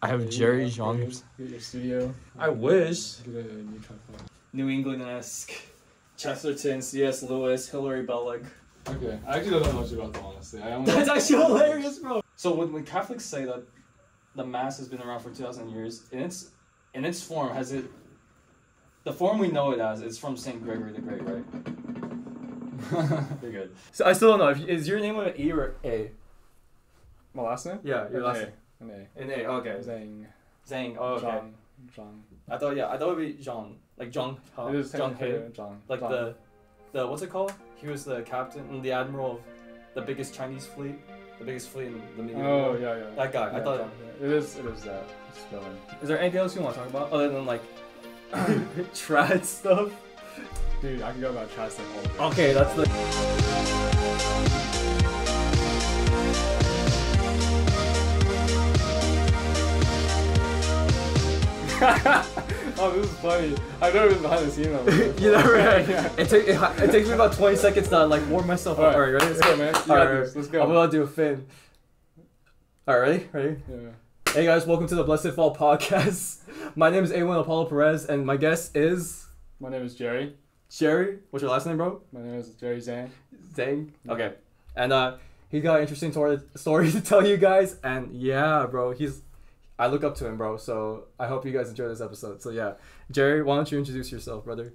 I have Jerry Zhang. Get your studio. I wish. Get a new tripod. New England-esque. Chesterton, C.S. Lewis, Hillary Belloc. Okay, I actually don't know much about them, honestly. That's actually hilarious, bro. So when Catholics say that the Mass has been around for 2,000 years, in its form, the form we know it as is from St. Gregory the Great, right? You're good. So I still don't know. Is your name an E or A? My last name? Yeah, your last name. An A. An A, okay. Zhang. Zhang, oh, okay. Zhang. I thought it would be Zhang. Like Zhang. It is Zhang He. Zhang. Like the what's it called? He was the captain and the admiral of the biggest Chinese fleet. The biggest fleet in the medieval world. Yeah. That guy. Yeah, I thought it is that spelling. Is there anything else you want to talk about other than like trad stuff? Dude, I can go about trad stuff all day. Okay, that's the. Oh, this is funny. I've never been behind the scenes on this. You never. Yeah. It takes me about 20 seconds to like warm myself up. Alright, ready? Let's go, man. You got this. Let's go. I'm about to do a fin. Alright, ready? Yeah. Hey guys, welcome to the Blessed Fall podcast. My name is A1 Apollo Perez, and my guest is. My name is Jerry. Jerry? What's your last name, bro? My name is Jerry Zhang. Zhang? Okay. And he's got an interesting story to tell you guys, and yeah, bro, I look up to him, bro, so I hope you guys enjoy this episode. So yeah, Jerry, why don't you introduce yourself, brother?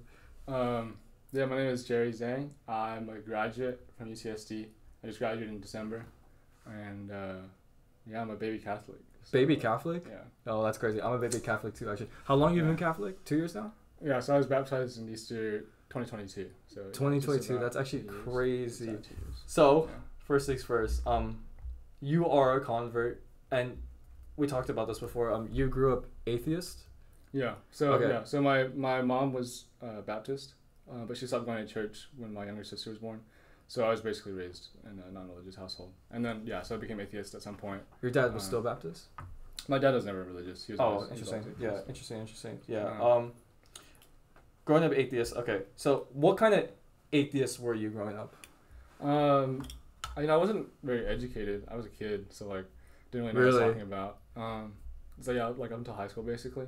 Yeah, my name is Jerry Zhang. I'm a graduate from UCSD. I just graduated in December, and yeah, I'm a baby Catholic. So, baby Catholic? Yeah. Oh, that's crazy. I'm a baby Catholic too, actually. How long you been Catholic? 2 years now? Yeah, so I was baptized in Easter 2022. So 2022. That's actually crazy. So yeah. First things first. You are a convert, and we talked about this before. You grew up atheist? Yeah. So okay. Yeah. So my mom was Baptist, but she stopped going to church when my younger sister was born. So I was basically raised in a non-religious household, and then so I became atheist at some point. Your dad was still Baptist? My dad was never religious. He was always, interesting. He was Interesting. Yeah. Growing up atheist. Okay. So what kind of atheist were you growing up? I wasn't very educated. I was a kid, so like didn't really know what I was talking about. So yeah, like up until high school basically.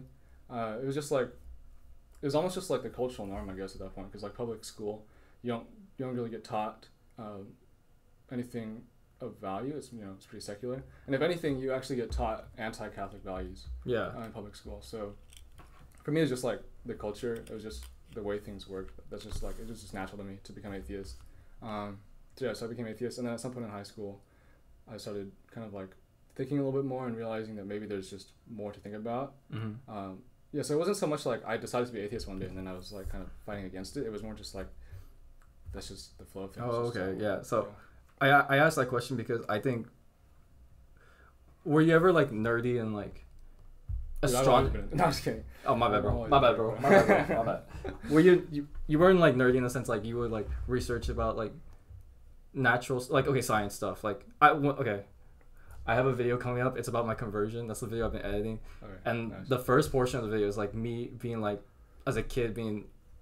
It was just like, it was almost just like the cultural norm, I guess, at that point, because like public school, you don't really get taught anything of value. It's it's pretty secular, and if anything, you actually get taught anti-Catholic values. Yeah. In public school, so for me, it's just like the culture. It was just the way things worked. That's just like it was just natural to me to become atheist. So I became atheist, and then at some point in high school, I started kind of like thinking a little bit more and realizing that maybe there's just more to think about. Mm-hmm. So it wasn't so much like I decided to be atheist one day and then I was like kind of fighting against it. It was more just like that's just the flow of things. Oh, okay, yeah. So I asked that question because I think, were you ever like nerdy and like astronomy? No, I'm just kidding. Oh, my bad, bro. My bad, bro. My bad. Were you weren't like nerdy in the sense like you would like research about like natural, like science stuff. Like I have a video coming up. It's about my conversion. That's the video I've been editing. Okay, and nice. The first portion of the video is like me being like, as a kid,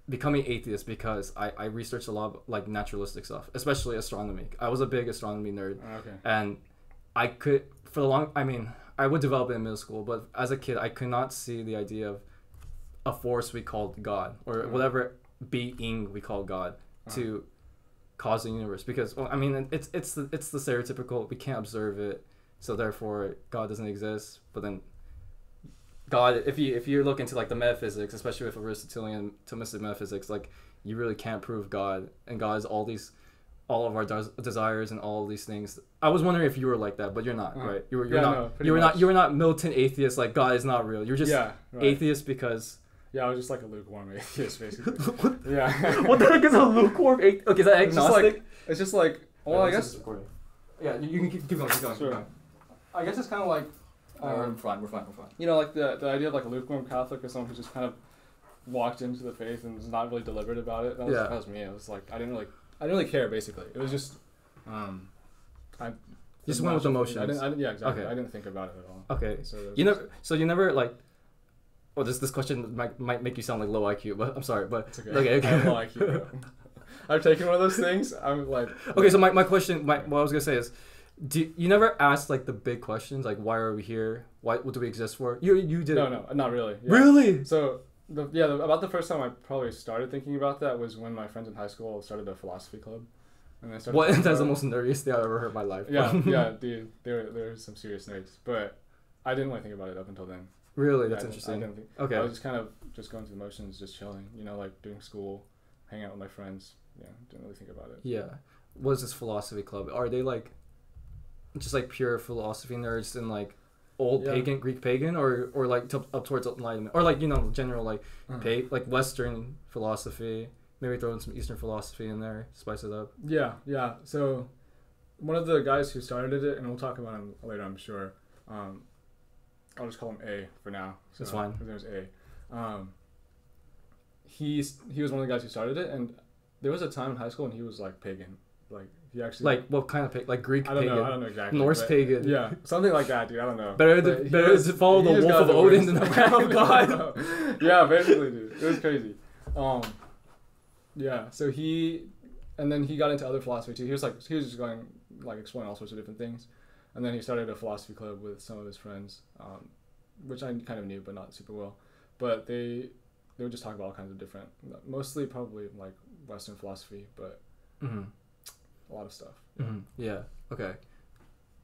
becoming atheist because I researched a lot of like naturalistic stuff, especially astronomy. I was a big astronomy nerd. Okay. And I could, I would develop it in middle school, but as a kid, I could not see the idea of a force we called God or whatever being we call God to cause the universe, because it's the stereotypical, we can't observe it, so therefore God doesn't exist. But then God, if you look into like the metaphysics, especially with Aristotelian Thomistic metaphysics, like you really can't prove God, and God is all of our desires and all of these things. I was wondering if you were like that, but you're not, right? You were not militant atheist, like God is not real. You're just atheist because. Yeah, I was just like a lukewarm atheist, basically. Yeah. What the heck is a lukewarm atheist? Okay, is that agnostic? It's just like, well, I guess. Yeah, you can keep going. Sure. I guess it's kind of like. We're fine. Like the idea of like a lukewarm Catholic is someone who just kind of walked into the faith and was not really deliberate about it. That was me. It was like I didn't really care, basically. It was just. I just went with emotions. Yeah, exactly. Okay. I didn't think about it at all. Okay. So you never like. Oh, this question might make you sound like low IQ, but I'm sorry, but it's okay. I have low IQ. I've taken one of those things. I'm like. Okay, so my question, what I was gonna say is, you never asked like the big questions, like why are we here? What do we exist for? You did. No, not really. Yeah. Really? So about the first time I probably started thinking about that was when my friends in high school started a philosophy club, and they started. What? That's the most nerdiest thing I've ever heard in my life. Yeah, dude, there were some serious nerds, but I didn't really think about it up until then. Really, that's interesting. Okay. I was just kind of just going through the motions, just chilling, like doing school, hanging out with my friends. Yeah, didn't really think about it. Yeah, what is this philosophy club? Are they like just like pure philosophy nerds and like old pagan, Greek pagan, or like up towards enlightenment, or like general like like Western philosophy? Maybe throw in some Eastern philosophy in there, spice it up. Yeah. So one of the guys who started it, and we'll talk about him later, I'm sure. I'll just call him A for now. So that's fine. His name is A. He was one of the guys who started it, and there was a time in high school when he was like pagan, like he actually like what kind of pagan? Like Greek pagan? I don't know exactly. Norse pagan. Yeah, something like that, dude. I don't know. Better to follow the wolf of Odin than the ram of God. Yeah, basically, dude. It was crazy. Yeah. So and then he got into other philosophy too. He was just going like exploring all sorts of different things. And then he started a philosophy club with some of his friends, which I kind of knew, but not super well. But they would just talk about all kinds of different, mostly probably like Western philosophy, but a lot of stuff. Yeah. Okay.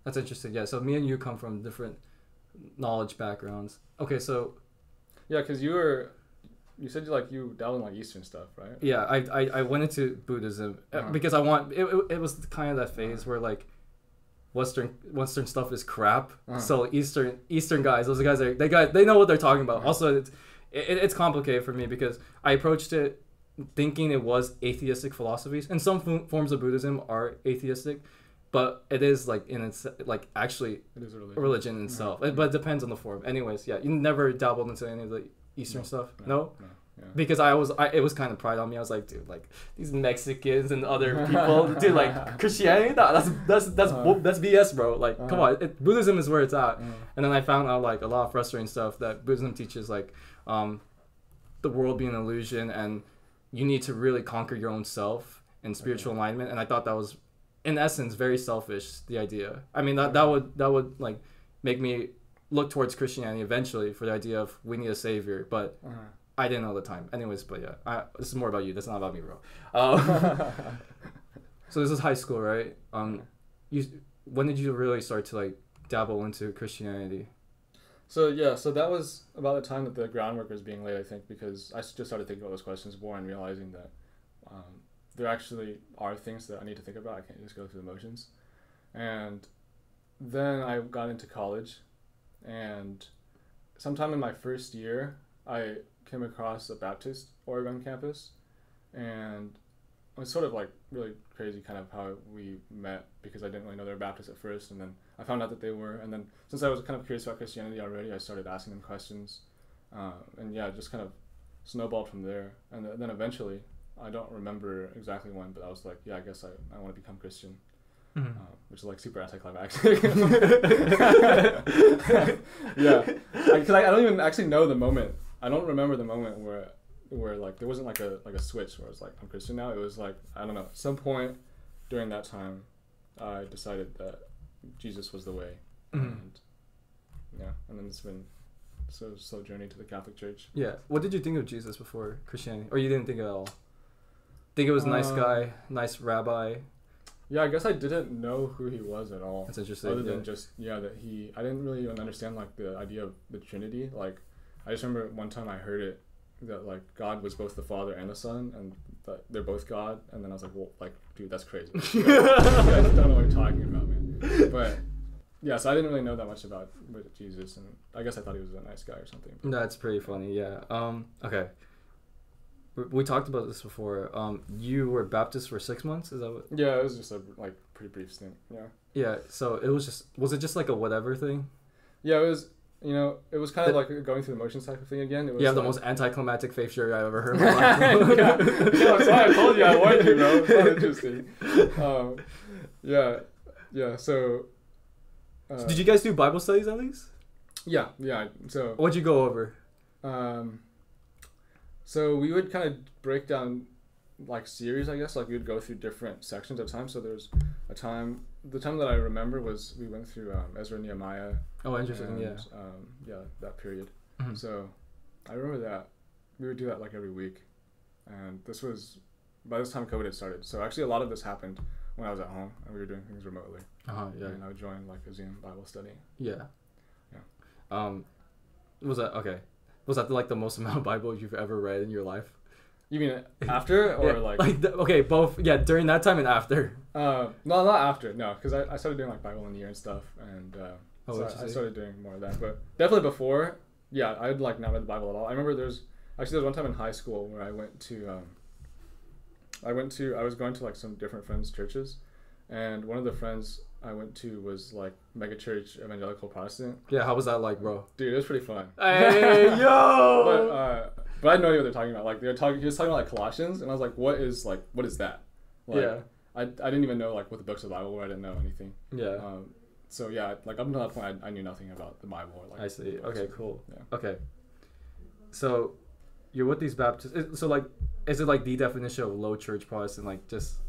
That's interesting. Yeah. So me and you come from different knowledge backgrounds. Okay. So. Yeah, because you said you dabbled in like Eastern stuff, right? Yeah. I went into Buddhism because it was kind of that phase where like. Western stuff is crap. So Eastern guys, those guys they know what they're talking about. Also, it's complicated for me because I approached it thinking it was atheistic philosophies, and some forms of Buddhism are atheistic, but it is like in its like actually it is a religion in itself. But it depends on the form. Anyways, yeah, you never dabbled into any of the Eastern stuff. No? Yeah. Because it was kind of pride on me. I was like, dude, like these Mexicans and other people, dude, like Christianity, that's BS, bro. Like, come on, Buddhism is where it's at. And then I found out like a lot of frustrating stuff that Buddhism teaches, like the world being an illusion, and you need to really conquer your own self and spiritual alignment. And I thought that was, in essence, very selfish. The idea. I mean, that would like make me look towards Christianity eventually for the idea of we need a savior, but. I didn't know at the time. Anyways, but yeah, this is more about you. That's not about me, bro. So this is high school, right? When did you really start to like dabble into Christianity? So that was about the time that the groundwork was being laid, I think, because I just started thinking about those questions more and realizing that there actually are things that I need to think about. I can't just go through the motions. And then I got into college, and sometime in my first year, I came across a Baptist Oregon campus, and it was sort of like really crazy kind of how we met, because I didn't really know they were Baptist at first, and then I found out that they were, and then since I was kind of curious about Christianity already, I started asking them questions, and yeah, just kind of snowballed from there. And then eventually, I don't remember exactly when, but I was like, yeah, I guess I want to become Christian. Which is like super anticlimactic. Yeah, because I don't even actually know the moment. I don't remember the moment where like there wasn't like a switch where it's like I'm Christian now. It was like, I don't know, at some point during that time, I decided that Jesus was the way, and then it's been slow journey to the Catholic Church. Yeah, what did you think of Jesus before Christianity, or you didn't think at all? Think it was a nice guy, nice rabbi. Yeah, I guess I didn't know who he was at all. That's interesting. Other than just that I didn't really even understand like the idea of the Trinity. Like, I just remember one time I heard it that like God was both the Father and the Son, and that they're both God. And then I was like, well, like, dude, that's crazy. You guys don't know what you're talking about, man. But yeah, so I didn't really know that much about Jesus, and I guess I thought he was a nice guy or something. That's pretty funny. Yeah. Okay. We talked about this before. You were Baptist for 6 months? Is that what? Yeah, it was just a like pretty brief stint. Yeah. Yeah. So it was it just like a whatever thing? Yeah, it was. It was kind of like going through the motions type of thing again. It was the most anticlimactic faith story I've ever heard in my life. Yeah, I'm sorry, I told you, I warned you, bro. It's not interesting. Yeah. So. Did you guys do Bible studies at least? Yeah. So. What'd you go over? So we would kind of break down like series, I guess. Like we would go through different sections at a time. So there's a time the time that I remember was we went through Ezra, Nehemiah. Oh, interesting. And, Yeah. That period. Mm-hmm. So I remember that we would do that like every week, and this was by this time COVID had started. So actually, a lot of this happened when I was at home and we were doing things remotely. Yeah. And I would join like a Zoom Bible study. Yeah. Yeah. Was that okay? Was that like the most amount of Bible you've ever read in your life? You mean after or yeah, like? Okay, both. Yeah, during that time and after. No, not after. No, because I started doing like Bible in the year and stuff, and so I started doing more of that. But definitely before, yeah, I'd like not read the Bible at all. I remember there's one time in high school where I was going to like some different friends' churches, and one of the friends I went to was like megachurch evangelical Protestant. Yeah, how was that like, bro? Dude, it was pretty fun. Hey, yo! But I had no idea what they're talking about. Like he was talking about like Colossians, and I was like, what is that? Like, yeah. I didn't even know like what the books of the Bible were. I didn't know anything. Yeah. So yeah, like up until that point, I knew nothing about the Bible. Or, like, I see. Okay, cool. Yeah. Okay. So, you're with these Baptists. So like, is it like the definition of low church Protestant? Like just,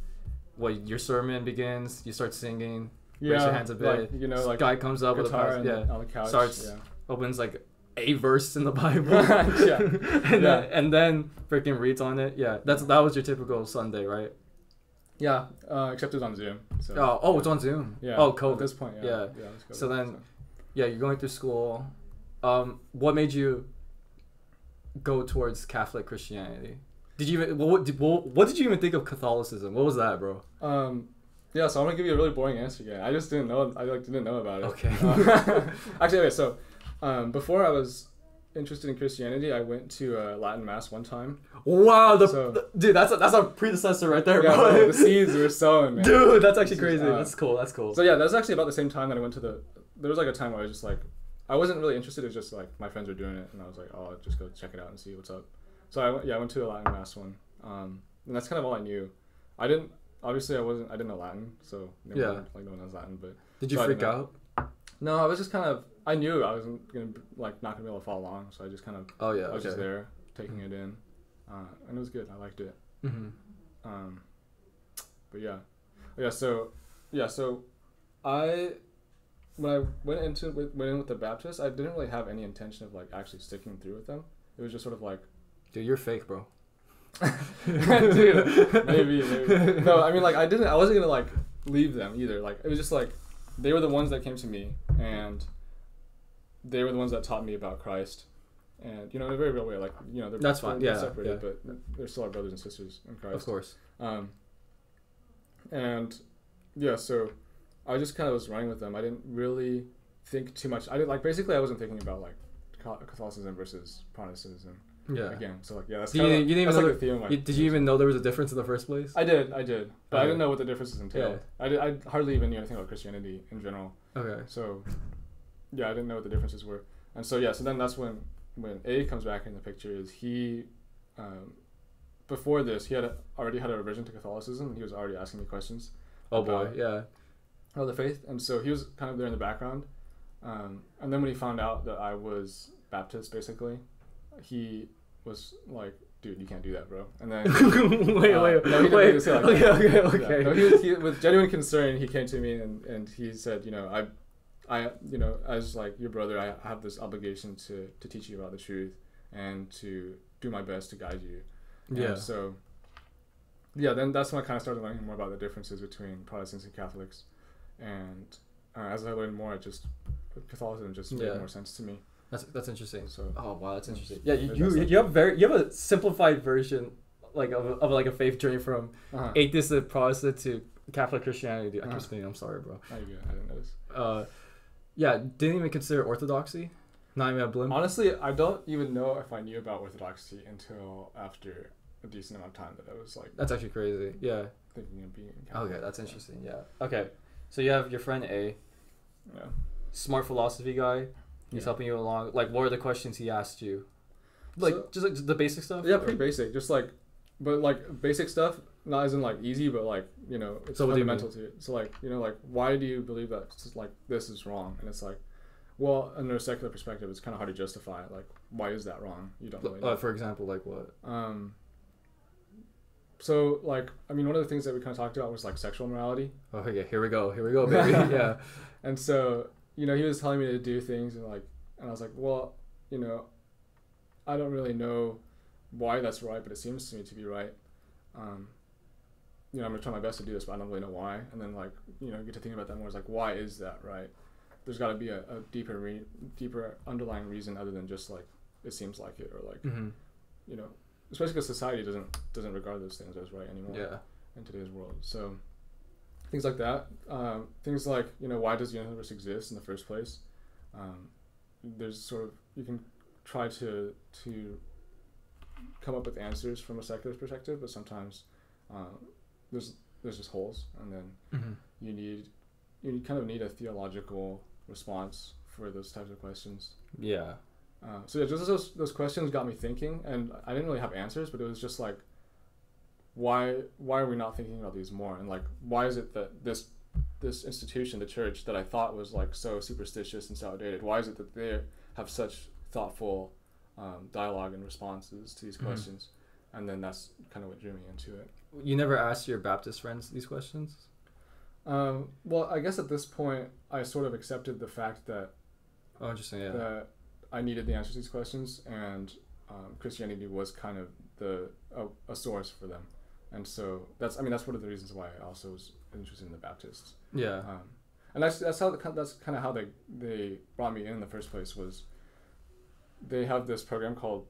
your sermon begins, you start singing, raise your hands a bit. Like, like guy comes up with a on the couch, starts opens like a verse in the Bible. and then freaking reads on it. Yeah, that was your typical Sunday, right? Yeah, except it was on Zoom. So, it's on Zoom. Yeah. Oh, COVID. At this point, yeah. So then, you're going through school. What made you go towards Catholic Christianity? Did you even what did you even think of Catholicism? What was that, bro? Yeah, so I'm gonna give you a really boring answer again. I just didn't know. I didn't know about it. Okay. Actually, okay. So, before I was interested in Christianity, I went to Latin Mass one time. Wow, dude, that's a predecessor right there, bro. Yeah, the seeds were sown, man. Dude, that's actually crazy. That's cool. So yeah, that was actually about the same time that I went to there was like a time where I was just like, I wasn't really interested. It was just like my friends were doing it, and I was like, oh, I'll just go check it out and see what's up. So I went to a Latin Mass one, and that's kind of all I knew. I didn't know Latin, so no one knows Latin. But did you freak out? No, I was just kind of. I knew I wasn't not gonna be able to follow along, so I just kind of. Oh yeah. I was just there taking it in, and it was good. I liked it. Mm-hmm. But so when I went in with the Baptists, I didn't really have any intention of like actually sticking through with them. It was just sort of like, dude, you're fake, bro. Dude, maybe. No, I mean like I wasn't gonna like leave them either. Like it was just like they were the ones that came to me, and they were the ones that taught me about Christ, and in a very real way. Like they're fine. They're separated, but they're still our brothers and sisters in Christ. Of course. And yeah, so I just kind of was running with them. I didn't really think too much. Basically I wasn't thinking about like Catholicism versus Protestantism. Yeah. Again, so like that's you didn't even know the theme. Did you even know there was a difference in the first place? I did, but I didn't know what the differences entailed. Yeah. I hardly even knew anything about Christianity in general. Okay. So, yeah, I didn't know what the differences were, and so so then that's when A comes back in the picture. Is he, before this, he already had a revision to Catholicism, and he was already asking me questions. Oh boy, yeah. About the faith, and so he was kind of there in the background, and then when he found out that I was Baptist, basically, he was like, dude, you can't do that, bro. And then wait. Okay. Yeah. No, he with genuine concern, he came to me and he said, I as like your brother, I have this obligation to teach you about the truth and to do my best to guide you. Yeah. And so then that's when I kind of started learning more about the differences between Protestants and Catholics, and as I learned more, Catholicism just made more sense to me. That's interesting. So, oh wow, that's interesting. Yeah, you have a simplified version like of like a faith journey from atheist to Protestant to Catholic Christianity. I keep spinning. I'm sorry, bro. Oh, you're good. I didn't notice. Didn't even consider orthodoxy. Not even a blimp. Honestly, I don't even know if I knew about orthodoxy until after a decent amount of time that I was like. That's actually crazy. Yeah. Thinking of being Catholic. Okay, that's interesting. Yeah. Okay, so you have your friend A. Yeah. Smart philosophy guy. He's helping you along. Like, what are the questions he asked you? Like, just like the basic stuff? Yeah, pretty basic. Just like, but like basic stuff, not as in like easy, but like, it's fundamental to it. So like, like, why do you believe that like this is wrong? And it's like, well, under a secular perspective, it's kind of hard to justify it. Like, why is that wrong? You don't really know. For example, like what? So like, I mean, one of the things that we kind of talked about was like sexual morality. Oh yeah, here we go, baby. Yeah. And so, you know, he was telling me to do things and I was like, well, you know, I don't really know why that's right, but it seems to me to be right. You know, I'm gonna try my best to do this, but I don't really know why. And then like, you know, get to thinking about that more. It's like, why is that right? There's got to be a deeper underlying reason other than just like it seems like it, or like, you know, especially because society doesn't regard those things as right anymore. Yeah. In today's world, so things like that. Things like, you know, why does the universe exist in the first place? There's sort of, you can try to come up with answers from a secular perspective, but sometimes there's just holes, and then you kind of need a theological response for those types of questions. Yeah. So yeah, just those questions got me thinking, and I didn't really have answers, but it was just like, why are we not thinking about these more? And like, why is it that this institution, the church, that I thought was like so superstitious and so outdated, why is it that they have such thoughtful dialogue and responses to these questions? And then that's kind of what drew me into it. You never asked your Baptist friends these questions? Well, I guess at this point I sort of accepted the fact that that I needed the answers to these questions, and Christianity was kind of a source for them. And so that's one of the reasons why I also was interested in the Baptists. Yeah. And that's kind of how they brought me in the first place. Was they have this program called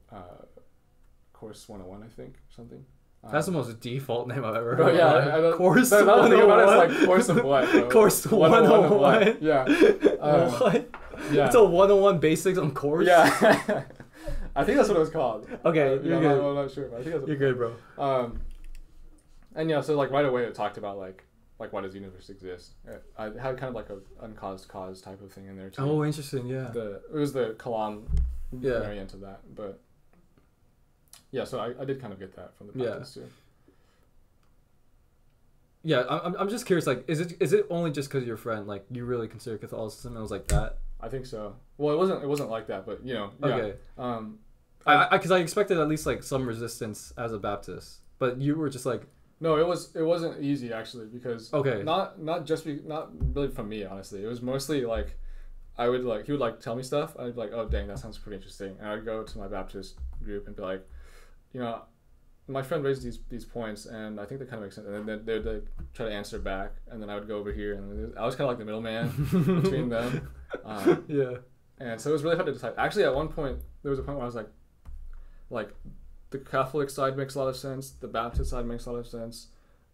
Course 101, I think, something. That's the most default name I've ever heard. Yeah, Course 101. About it's like course of what? Bro? Course 101. Yeah. What? Yeah. It's a 101 basics on course. Yeah. I think that's what it was called. Okay, you're good. I'm not sure, but I think that's what you're good, bro. And yeah, so like right away it talked about like why does the universe exist? I had kind of like a uncaused cause type of thing in there too. Oh, interesting. Yeah. It was the Kalam variant of that, but yeah, so I did kind of get that from the Baptists too. Yeah, I'm just curious. Like, is it only just because your friend, like, you really consider Catholicism? And it was like that. I think so. Well, it wasn't like that, but you know. Yeah. Okay. Because I expected at least like some resistance as a Baptist, but you were just like. No, it wasn't easy actually, because not really from me, honestly. It was mostly like he would like tell me stuff, and I'd be like, oh dang, that sounds pretty interesting, and I'd go to my Baptist group and be like, you know, my friend raised these points, and I think they kind of make sense, and then they'd try to answer back, and then I would go over here, and I was kind of like the middleman between them. Yeah. And so it was really hard to decide. Actually, at one point there was a point where I was like. The Catholic side makes a lot of sense. The Baptist side makes a lot of sense.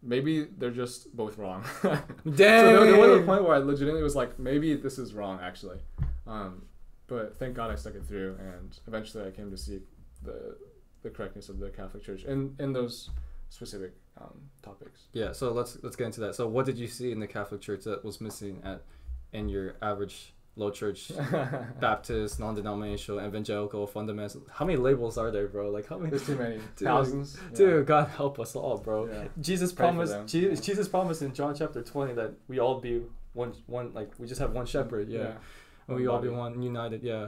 Maybe they're just both wrong. Dang! So there was a point where I legitimately was like, maybe this is wrong, actually. But thank God I stuck it through, and eventually I came to see the correctness of the Catholic Church in those specific topics. Yeah. So let's get into that. So what did you see in the Catholic Church that was missing in your average low church, Baptist, non-denominational, evangelical, fundamental? How many labels are there, bro? Like, how many? There's too many. Thousands. Dude, God help us all, bro. Yeah. Jesus promised in John chapter 20 that we all be one, like, we just have one shepherd. Yeah. And we all be one, united. Yeah.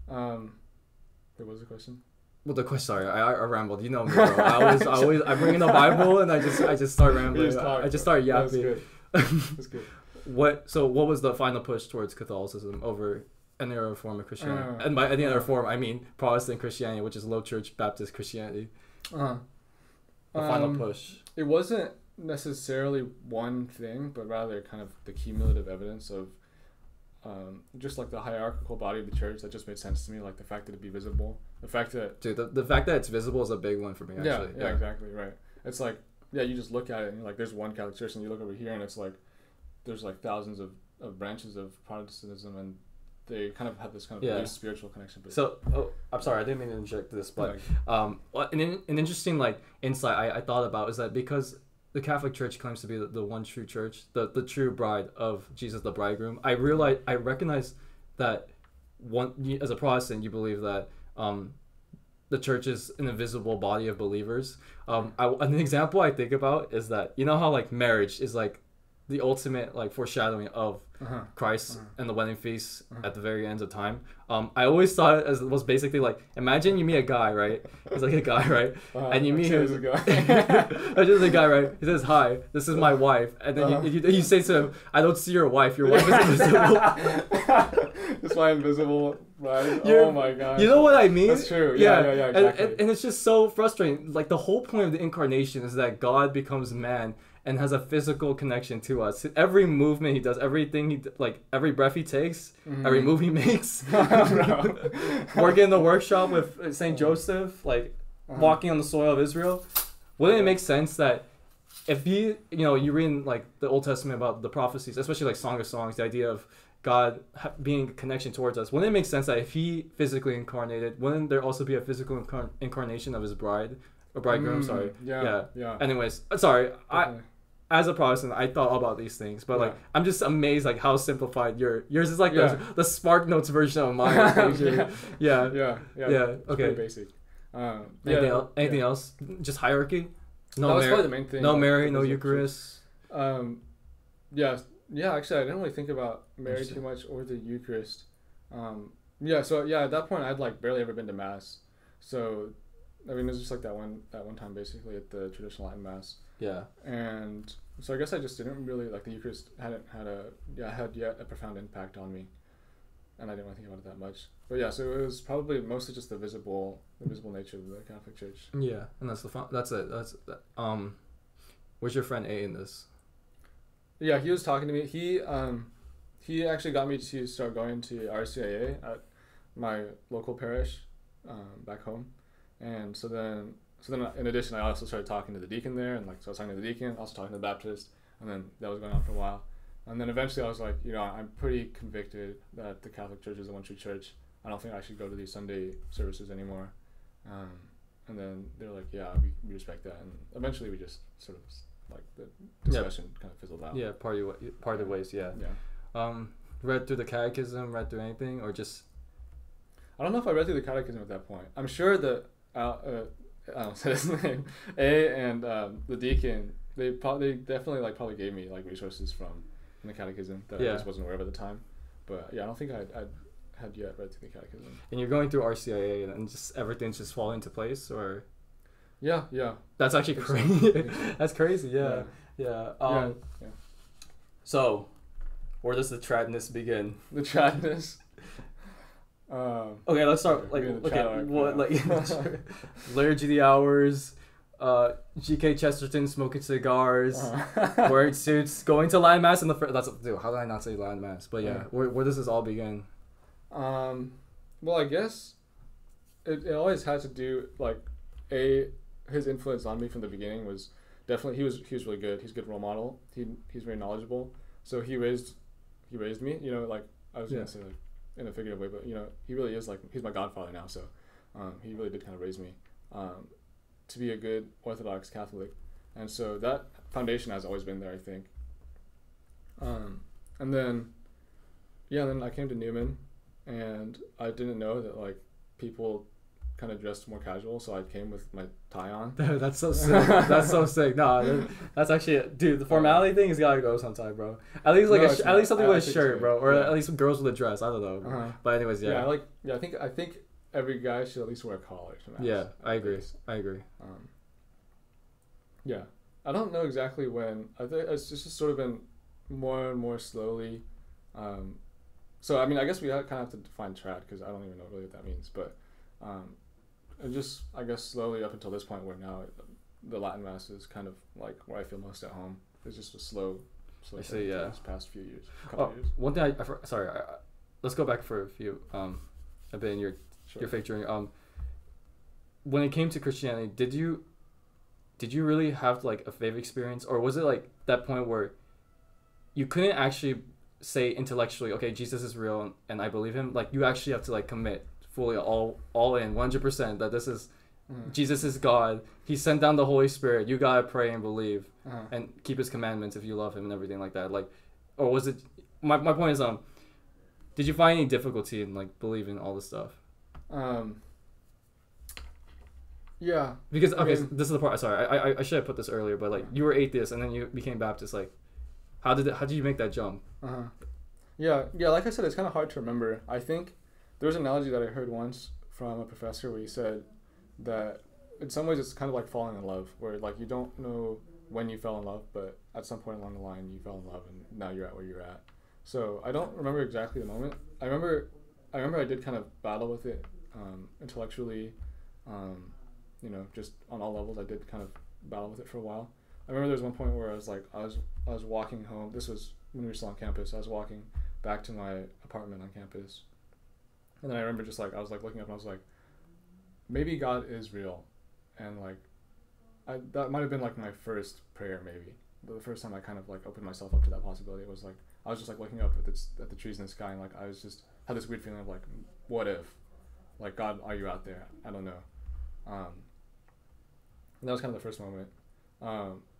There was a question. Well, the question. Sorry, I rambled. You know me, bro. I bring in the Bible and I just start rambling. I just start yapping. That's good. What was the final push towards Catholicism over any other form of Christianity? And by any other form, I mean Protestant Christianity, which is low church Baptist Christianity. The final push. It wasn't necessarily one thing, but rather kind of the cumulative evidence of just like the hierarchical body of the church that just made sense to me, like the fact that it'd be visible, the fact that the fact that it's visible is a big one for me. Actually. Yeah, exactly, right. It's like, yeah, you just look at it and you're like, there's one Catholic Church, and you look over here and it's like there's like thousands of branches of Protestantism, and they kind of have this kind of loose spiritual connection. So, I'm sorry, I didn't mean to inject this, but an interesting like insight I thought about is that because the Catholic Church claims to be the one true church, the true bride of Jesus, the bridegroom, I recognize that as a Protestant, you believe that the church is an invisible body of believers. An example I think about is that, you know how like marriage is like the ultimate like foreshadowing of Christ and the wedding feast at the very end of time. I always thought it as was basically like, imagine you meet a guy, right? He's like a guy, right? And you meet him. Just a guy, right? He says, "Hi, this is my wife," and then you say to him, "I don't see your wife. Your wife is invisible." It's my invisible wife. Oh my god. You know what I mean? That's true. Yeah, exactly. And it's just so frustrating. Like the whole point of the incarnation is that God becomes man and has a physical connection to us. Every movement he does, everything he like, every breath he takes, every move he makes. Working in the workshop with Saint Joseph, like walking on the soil of Israel. Wouldn't it make sense that if you read in like the Old Testament about the prophecies, especially like Song of Songs, the idea of God being a connection towards us, wouldn't it make sense that if he physically incarnated, wouldn't there also be a physical incarnation of his bride or bridegroom? Sorry. Yeah. Anyways, sorry. Definitely. As a Protestant, I thought about these things, but like I'm just amazed like how simplified yours is. Like the Spark Notes version of mine. Yeah. Okay. Pretty basic. Anything else? Just hierarchy. No, that's probably the main thing. No Mary, no Eucharist. Yeah. Actually, I didn't really think about Mary too much or the Eucharist. So at that point, I'd like barely ever been to Mass. So, I mean, it was just like that one time basically at the traditional Latin Mass. Yeah. And so I guess I just didn't really like the Eucharist had yet a profound impact on me, and I didn't really think about it that much. But yeah, so it was probably mostly just the visible nature of the Catholic Church. Yeah, and that's the fun. That's it. Where's your friend A in this? Yeah, he was talking to me. He actually got me to start going to RCIA at my local parish, back home, and so then in addition, I also started talking to the deacon there, and like so I was talking to the deacon, also talking to the Baptist, and then that was going on for a while, and then eventually I was like, I'm pretty convicted that the Catholic Church is the one true church. I don't think I should go to these Sunday services anymore, and then they're like, yeah, we respect that, and eventually we just sort of like the discussion kind of fizzled out. Yeah, parted ways. Yeah. Read through the catechism, read through anything, or just. I don't know if I read through the catechism at that point. I'm sure that I don't say his name. And the deacon, they definitely like probably gave me like resources from the catechism that I just wasn't aware of at the time. But yeah, I don't think I had yet read through the catechism. And you're going through RCIA and just everything's just falling into place, or? Yeah. That's actually crazy. That's crazy. Yeah. So, where does the tradness begin? The tradness. Okay, let's start Liturgy of the Hours, G.K. Chesterton smoking cigars, wearing suits, going to Latin Mass in the first. How did I not say Latin Mass? But where does this all begin? Well, I guess it always had to do like his influence on me from the beginning was definitely he was really good. He's a good role model. He's very knowledgeable. So he raised me. Like I was gonna say like. In a figurative way, but he really is like he's my godfather now, so he really did kind of raise me to be a good Orthodox Catholic, and so that foundation has always been there, I think. And then I came to Newman, and I didn't know that like people kind of dressed more casual, so I came with my tie on. That's so sick. That's so sick. No, that's actually, dude, the formality thing has gotta go sometime, bro. At least like at least something with a shirt, bro, or at least girls with a dress. I don't know. But anyways, I think every guy should at least wear a collar. Yeah, I agree. Yeah, I don't know exactly when. I think it's just sort of been more and more slowly. So I mean, I guess we kind of have to define trad because I don't even know really what that means, but. And just I guess slowly up until this point where now the Latin Mass is kind of like where I feel most at home. It's just a slow I see, yeah. These past few years. One thing let's go back for a few a bit in your faith journey. When it came to Christianity, did you really have like a faith experience, or was it like that point where you couldn't actually say intellectually, okay, Jesus is real and I believe him? Like you actually have to like commit fully all in 100% that this is Jesus is God. He sent down the Holy Spirit. You gotta pray and believe and keep his commandments if you love him and everything like that. Like, or was it? My point is, did you find any difficulty in like believing all this stuff? Yeah. Because this is the part. Sorry, I should have put this earlier, but like you were atheist and then you became Baptist. Like, How did you make that jump? Yeah. Like I said, it's kind of hard to remember. I think there was an analogy that I heard once from a professor where he said that in some ways it's kind of like falling in love, where like you don't know when you fell in love, but at some point along the line you fell in love and now you're at where you're at. So I don't remember exactly the moment. I remember I did kind of battle with it intellectually, just on all levels. I did kind of battle with it for a while. I remember there was one point where I was walking home. This was when we were still on campus. I was walking back to my apartment on campus, and then I remember just like I was like looking up and I was like, maybe God is real, and like that might have been like my first prayer, maybe the first time I kind of like opened myself up to that possibility. It was like I was just like looking up at the trees in the sky, and like I was just had this weird feeling of like, what if, like, God, are you out there? I don't know. And that was kind of the first moment.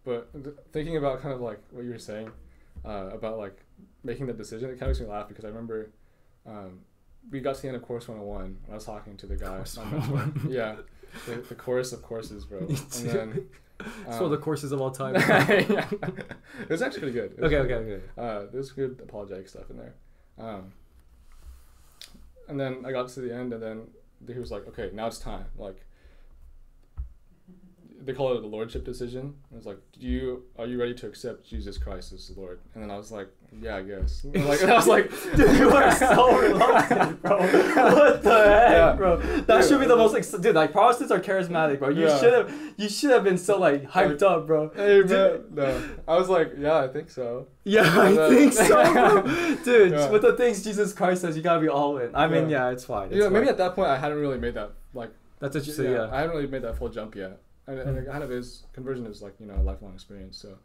But thinking about kind of like what you were saying about like making the decision, it kind of makes me laugh because I remember we got to the end of course 101 and I was talking to the guy. Yeah, the chorus of courses, bro. And then it's one of the courses of all time. Yeah. It was actually pretty good. Okay. There's good apologetic stuff in there. And then I got to the end, and then he was like, okay, now it's time. Like, they call it the Lordship Decision. And it was like, are you ready to accept Jesus Christ as the Lord? And then I was like, yeah, I guess. And I was like, dude, you are so reluctant, bro. What the heck, bro? That should be the most, dude, like, Protestants are charismatic, bro. You should have been so, like, hyped up, bro. Hey, man. No. I was like, yeah, I think so. Yeah, I think so, bro. Dude, with the things Jesus Christ says, you gotta be all in. I mean, yeah, it's fine. Maybe at that point I hadn't really made that, like, that's what you say, yeah. I hadn't really made that full jump yet. And it kind of is, conversion is like, a lifelong experience. So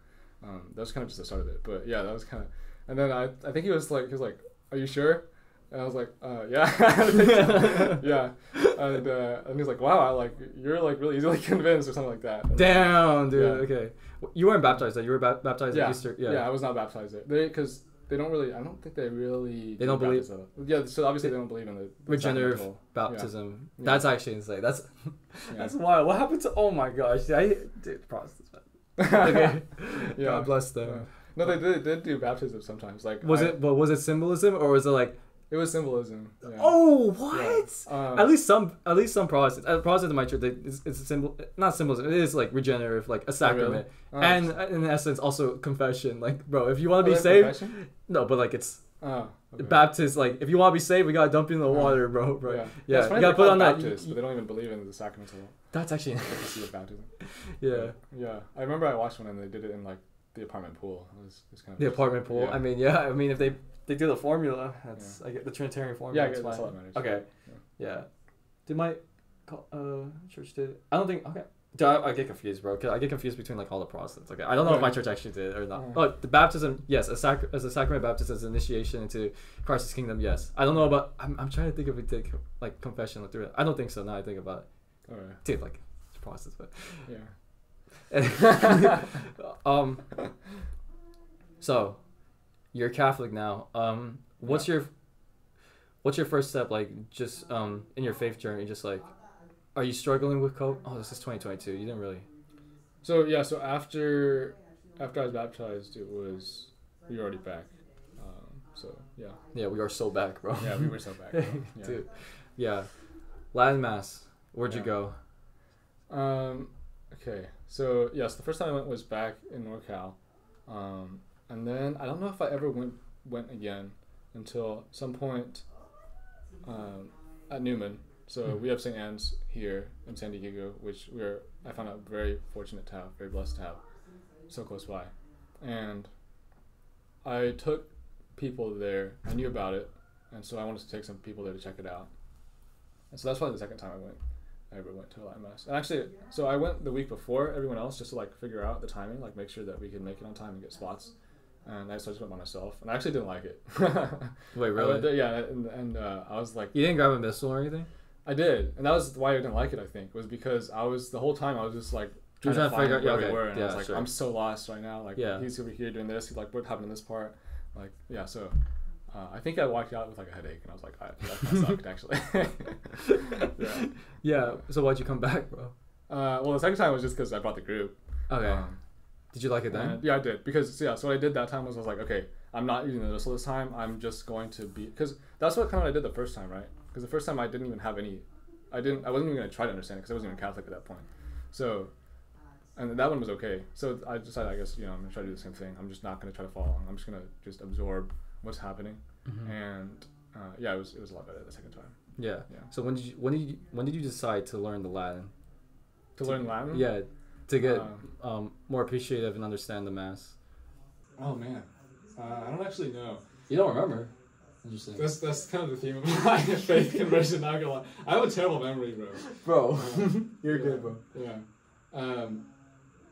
that was kind of just the start of it. But yeah, that was kind of, and then I think he was like, are you sure? And I was like, yeah. Yeah. And he's like, wow, you're like really easily convinced or something like that. And damn, dude. Yeah. Okay. You weren't baptized, though. You were baptized at Easter. Yeah, I was not baptized there. Because they don't really, I don't think they really. They don't believe. Yeah, so obviously they don't believe in the regenerative baptism. Yeah. That's actually insane. That's wild. What happened to? Oh my gosh, dude, Protestants. Okay. Yeah. God bless them. Yeah. No, they did do baptism sometimes. Like, was it symbolism or was it like? It was symbolism. Yeah. Oh, what? Yeah. At least some Protestants. Protestants in my church, it's a symbol, not symbolism. It is like regenerative, like a sacrament, really? And in essence also confession. Like, bro, if you want to be saved, confession? No, but like it's Baptist. Like, if you want to be saved, we gotta dump you in the water, bro. Yeah. You gotta put on Baptist, but they don't even believe in the sacraments at all. That's actually of baptism. Yeah. Yeah, I remember I watched one and they did it in like the apartment pool. It was kind of the apartment pool. Yeah. I mean, if they do the formula. That's I get the Trinitarian formula. Yeah, that's all that matters. Okay. Yeah. Did my church did? I don't think. Okay. Dude, I get confused, bro. Cause I get confused between like all the Protestants. Okay. I don't know if my church actually did or not. Oh, the baptism, yes, as a sacrament baptism as an initiation into Christ's kingdom, yes. I don't know about. I'm trying to think if we did like confession through it. I don't think so. Now I think about it. All right. Dude, like it's Protestants, but yeah. So. You're Catholic now. What's your first step like? Just in your faith journey, just like, are you struggling with COVID? Oh, this is 2022. You didn't really. So after I was baptized, we were already back. So yeah. Yeah, we are so back, bro. Yeah, we were so back, bro. Yeah. Dude. Yeah. Latin Mass. Where'd you go? Okay. So yes, the first time I went was back in NorCal. And then I don't know if I ever went again until some point at Newman. So we have St. Anne's here in San Diego, which I found out very fortunate to have, very blessed to have, so close by. And I took people there. I knew about it, and so I wanted to take some people there to check it out. And so that's probably the second time I ever went to a Latin Mass. And actually, so I went the week before everyone else just to like figure out the timing, like make sure that we could make it on time and get spots. And I just went by myself, and I actually didn't like it. Wait, really? Yeah, and I was like... You didn't grab a missal or anything? I did, and that was why I didn't like it, I think, was because the whole time I was just like trying to find where we were, and I was like, I'm so lost right now, like, he's over here doing this, he's like, what happened in this part? Like, yeah, so I think I walked out with like a headache, and I was like, that kind of sucked, actually. Yeah, so why'd you come back, bro? Well, the second time was just because I brought the group. Okay. Did you like it then? Yeah, I did, because so what I did that time was I was like, okay, I'm not using the whistle this time. I'm just going to be, because that's what kind of I did the first time, right? Because the first time I didn't even have any, I wasn't even gonna try to understand it because I wasn't even Catholic at that point. So, and that one was okay. So I decided, I guess, I'm gonna try to do the same thing. I'm just not gonna try to follow along. I'm just gonna absorb what's happening, and yeah, it was a lot better the second time. Yeah. So when did you decide to learn the Latin? To learn Latin? Yeah, to get more appreciative and understand the Mass. Oh man, I don't actually know. You don't remember? Interesting. That's kind of the theme of my faith conversion. Not gonna lie, I have a terrible memory, bro. You're good, bro. Yeah.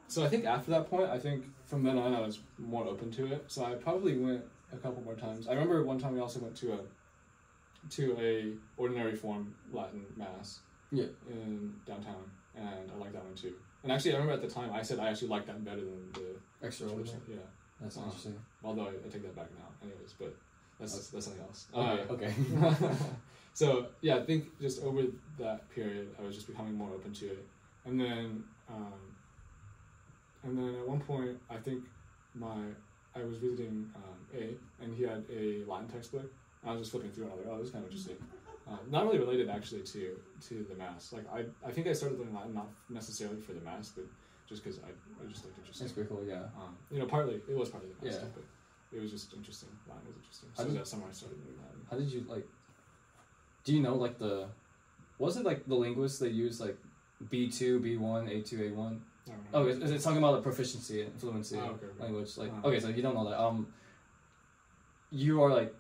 So I think after that point, I think from then on I was more open to it. So I probably went a couple more times. I remember one time we also went to a ordinary form Latin Mass. Yeah. In downtown, and I liked that one too. And actually, I remember at the time I said I actually liked that better than the extraordinary. Yeah. That's interesting. Although I take that back now, anyways. But that's something else. Okay. So yeah, I think just over that period, I was just becoming more open to it, and then at one point, I think I was visiting and he had a Latin textbook. I was just flipping through it. I was like, oh, this is kind of interesting. Not really related actually to the Mass. Like I think I started learning Latin not necessarily for the Mass, but just because I just looked interesting. It's pretty cool, yeah. Partly it was partly the Mass, but it was just interesting. Latin was interesting. So that's somewhere I started learning Latin. How did you do you know was it like the linguists they use like B2, B1, A2, A1? Oh, is it talking about the proficiency and fluency language? Like okay, so you don't know that. You are like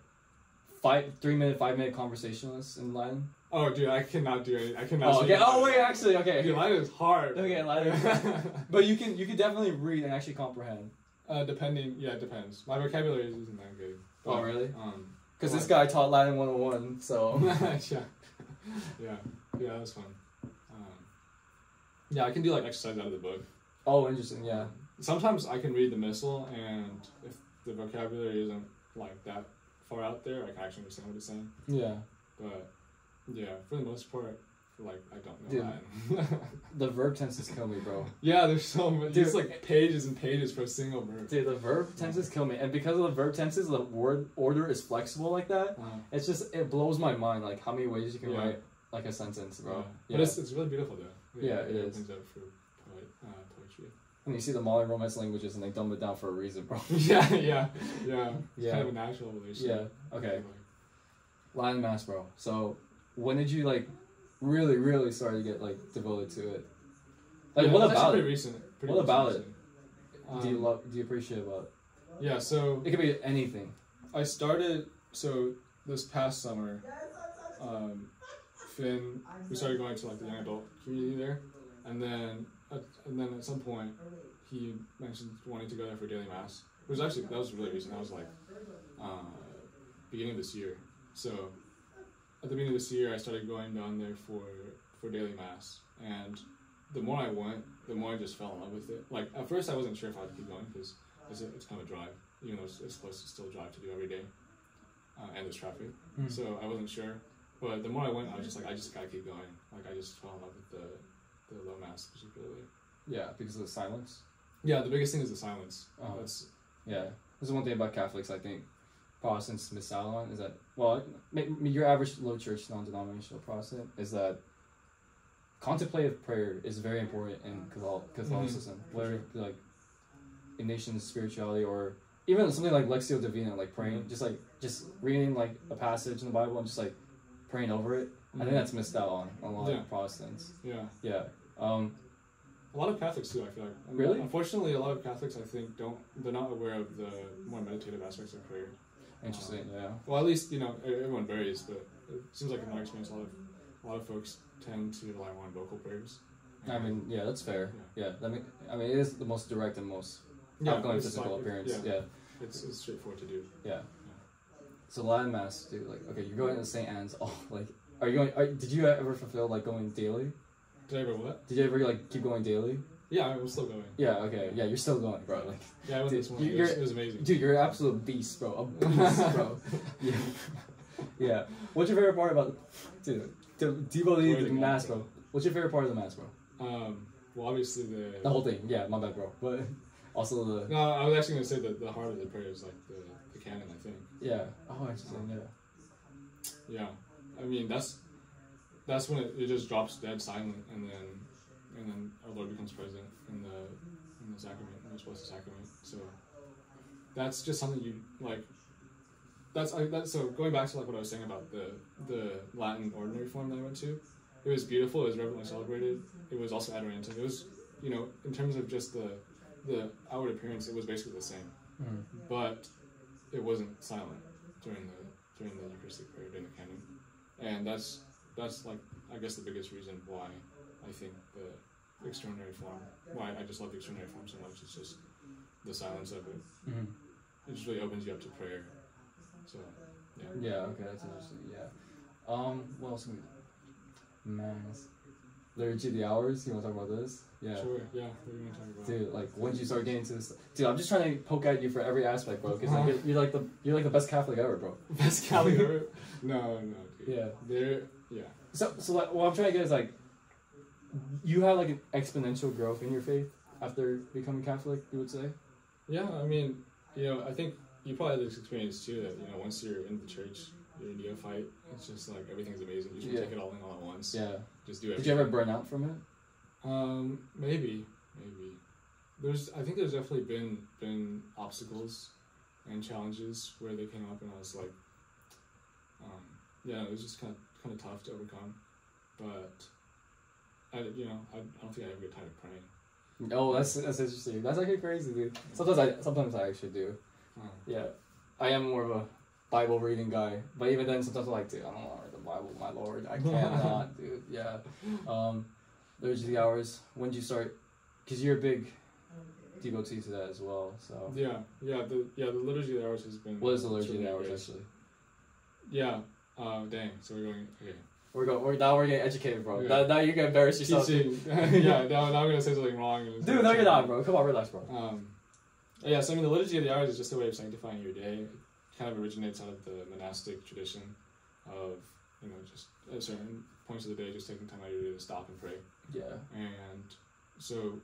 3-minute, 5-minute conversationalists in Latin. Oh, dude, I cannot do it. I cannot. Oh, okay. Oh, wait, actually, okay. Dude, Latin is hard. Okay, Latin. But you can definitely read and actually comprehend. Depending, yeah, it depends. My vocabulary isn't that good. But, oh, really? Because this guy taught Latin 101, so. yeah, that's fun. Yeah, I can do like exercise out of the book. Oh, interesting. Yeah. Sometimes I can read the missal, and if the vocabulary isn't like that far out there, I can actually understand what it's saying. Yeah. But yeah, for the most part, like I don't know Latin. The verb tenses kill me, bro. Yeah, there's so many. It's like pages and pages for a single verb. Dude, the verb tenses kill me, and because of the verb tenses, the word order is flexible like that. It's just it blows my mind, like how many ways you can write like a sentence, bro. Yeah. But it's really beautiful though. Yeah, it is. Opens up for poetry. And you see the modern Romance languages, and they dumb it down for a reason, bro. yeah. It's kind of a natural relation. Yeah. Okay. Latin Mass, bro. So when did you like really start to get like devoted to it? Like what about it? Pretty recent. What about it? Do you appreciate about it? Yeah. So it could be anything. I started this past summer. Finn, we started going to like the young adult community there, and then at some point he mentioned wanting to go there for daily Mass. That was really recent. That was like beginning of this year. So at the beginning of this year, I started going down there for daily Mass, and the more I went, the more I just fell in love with it. Like at first, I wasn't sure if I'd keep going because it's kind of a drive, even though it's close. It's still a drive to do every day, and there's traffic. So I wasn't sure. But the more I went, I was just like, I just gotta keep going. Like I just fell in love with the low Mass particularly. Yeah, because of the silence. Yeah, the biggest thing is the silence. This is one thing about Catholics. I think Protestants miss out on is that your average low church non-denominational Protestant is that contemplative prayer is very important in Catholicism. Whether like Ignatian spirituality or even something like Lectio Divina, like praying, just reading like a passage in the Bible and just like praying over it. I think that's missed out on a lot of Protestants. Yeah. A lot of Catholics too, I feel like. Really? Unfortunately, a lot of Catholics, I think, they're not aware of the more meditative aspects of prayer. Interesting, yeah. Well, at least, everyone varies, but it seems like in my experience, a lot of folks tend to rely more on vocal prayers. I mean, yeah, that's fair. Yeah. It is the most direct and most outgoing physical appearance. Yeah. It's straightforward to do. Yeah. So Latin Mass, dude, like, okay, you're going to St. Anne's. Oh, like, did you ever fulfill, like, going daily? Did I ever what? Did you ever, like, keep going daily? Yeah, I'm still going. Yeah, okay. Yeah, you're still going, bro. Like, yeah, I went this morning. It was amazing. Dude, you're an absolute beast, bro. A beast, bro. Yeah. What's your favorite part about do you believe the Mass, bro? What's your favorite part of the Mass, bro? Well, obviously the whole thing. Yeah, my bad, bro. But Also the. No, I was actually gonna say that the heart of the prayer is like the canon, I think. Yeah. Oh, interesting. Yeah. Yeah, I mean that's when it just drops dead silent, and then our Lord becomes present in the sacrament, in the Blessed Sacrament. So that's just something you like. That's so going back to like what I was saying about the Latin ordinary form that I went to. It was beautiful. It was reverently celebrated. It was also adoratum. It was, you know, in terms of just the outward appearance, it was basically the same, but it wasn't silent during the Eucharistic prayer, during the canon, and that's like I guess the biggest reason why I think the extraordinary form, why I just love the extraordinary form so much. It's just the silence of it. It just really opens you up to prayer. So yeah. Yeah. Okay, that's interesting. Yeah. What else? Mass. Liturgy of the Hours. You want to talk about this? Yeah. Sure. Yeah. What do you want to talk about? Dude, like when did you start getting into this? Dude, I'm just trying to poke at you for every aspect, bro. Because like, you're like the best Catholic ever, bro. Best Catholic ever? No, dude. Yeah. Yeah. So like, what I'm trying to get is like, you had like an exponential growth in your faith after becoming Catholic. You would say? Yeah. I mean, you know, I think you probably had this experience too. That, you know, once you're in the church, you're a neophyte. It's just like everything's amazing. You should take it all in all at once. Yeah. Just do it. Did you ever burn out from it? Maybe. I think there's definitely been obstacles and challenges where they came up, and I was like, it was just kind of tough to overcome. But I don't think I ever get tired of praying. Oh, that's interesting. That's actually crazy, dude. Sometimes I actually do. Yeah, I am more of a Bible reading guy, but even then, sometimes I'm like, dude, I don't want to read the Bible, my Lord, I cannot, dude. Yeah. Liturgy of the Hours. When did you start? Because you're a big devotee to that as well. So. Yeah. The Liturgy of the Hours has been. What is the Liturgy of the Hours actually? Yeah. Dang. So we're going. Okay. We're getting educated, bro. Okay. Now you're gonna embarrass yourself. Yeah. Now I'm gonna say something wrong. Dude, no, you're not, bro. Come on, relax, bro. Yeah. So I mean, the Liturgy of the Hours is just a way of sanctifying your day. It kind of originates out of the monastic tradition of, you know, just at certain points of the day, just taking time out of your day to stop and pray. Yeah. And so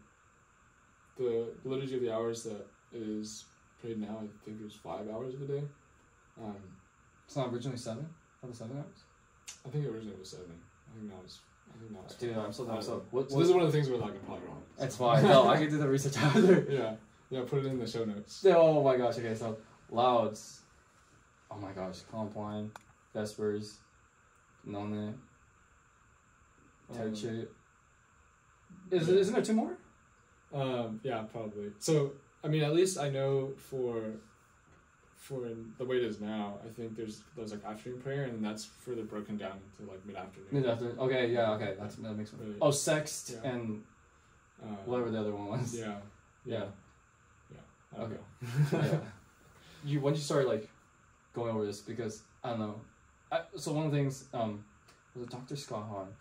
the Liturgy of the Hours that is prayed now, I think it's 5 hours of the day. It's not originally 7? Not the 7 hours? I think originally it was 7. I think now it's. Dude, I'm so. So this is one of the things where like I'm probably wrong. So. It's fine. No, I can do the research after. Yeah. Put it in the show notes. Oh my gosh. Okay, so Louds. Oh my gosh. Compline, Vespers, None, Tertiary. Isn't there 2 more? Yeah, probably. So I mean, at least I know for the way it is now, I think there's like afternoon prayer, and that's further broken down into like mid-afternoon. Mid-afternoon. Okay, yeah, okay, that makes sense. Oh, Sext and whatever the other one was. Yeah. Okay. When did you start like going over this? Because I don't know. So one of the things was it Dr. Scott Hahn,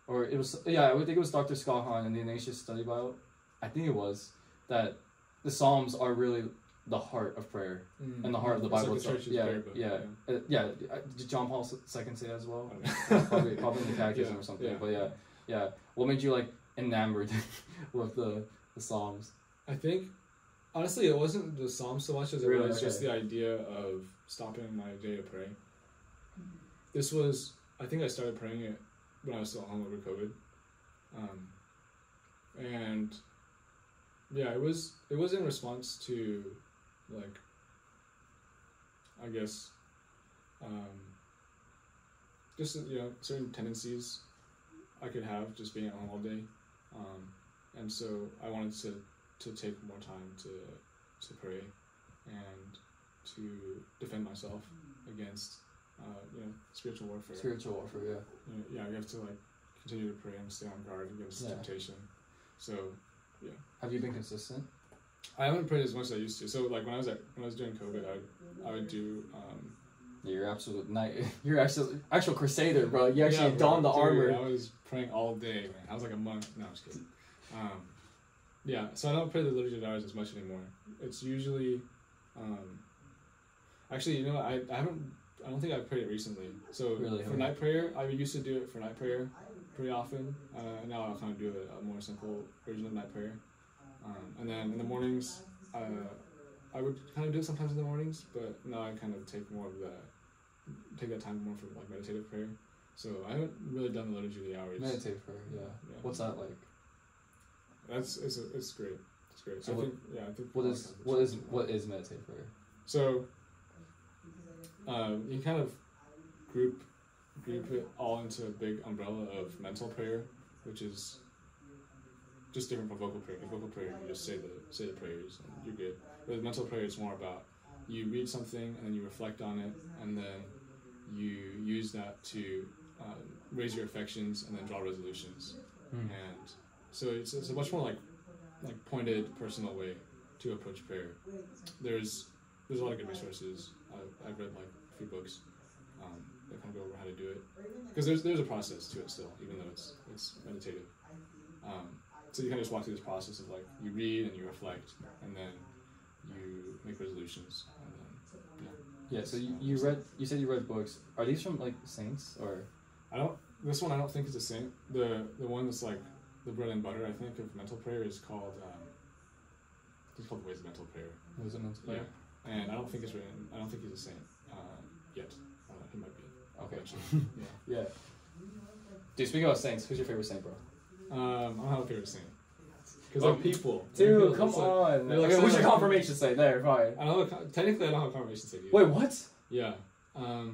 or it was I would think it was Dr. Scott Hahn in the Ignatius Study Bible. I think it was that the Psalms are really the heart of prayer and the heart of the Bible itself. Did John Paul II say that as well? probably in the Catechism or something. Yeah. But yeah. What made you like enamored with the Psalms? I think honestly, it wasn't the Psalms so much as it was just the idea of stopping my day to pray. This was, I think I started praying it when I was still at home over COVID, and yeah, it was in response to like, I guess, just certain tendencies I could have just being at home all day, and so I wanted to take more time to pray and to defend myself against spiritual warfare. You have to like continue to pray and stay on guard against temptation. So have you been consistent? I haven't prayed as much as I used to. So like when I was doing COVID, I would do. You're actual crusader, bro. You actually donned the armor. I was praying all day, man. I was like a monk. No, I'm just kidding. So I don't pray the Liturgy of the Hours as much anymore. It's usually, actually, I don't think I've prayed it recently. So for night prayer, I used to do it for night prayer pretty often. Now I'll kind of do a more simple version of night prayer. And then in the mornings, I would kind of do it sometimes in the mornings, but now I kind of take that time more for like meditative prayer. So I haven't really done the liturgy of the hours. Meditative prayer, yeah. What's that like? It's great. It's great. So I think what is meditative prayer? So you kind of group it all into a big umbrella of mental prayer, which is just different from vocal prayer. In vocal prayer, you just say the prayers and you're good. With mental prayer, it's more about you read something and then you reflect on it, and then you use that to raise your affections and then draw resolutions. And so it's a much more like pointed, personal way to approach prayer. There's a lot of good resources. I've read like a few books that kind of go over how to do it, because there's a process to it still, even though it's meditative. So you kind of just walk through this process of like you read and you reflect, and then you make resolutions, and then yeah. So you said you read books. Are these from like saints or? This one I don't think is a saint. The one that's like the bread and butter, I think, of mental prayer is called it's called Ways of Mental Prayer. Ways of Mental Prayer. Yeah. And I don't think he's a saint yet. He might be. Okay. Yeah. Dude, speaking of saints, who's your favorite saint, bro? I don't have a favorite saint. Because they're people. Dude, come on. Like, okay, what's your confirmation saint? There, fine. Technically, I don't have a confirmation saint either. Wait, what? Yeah. I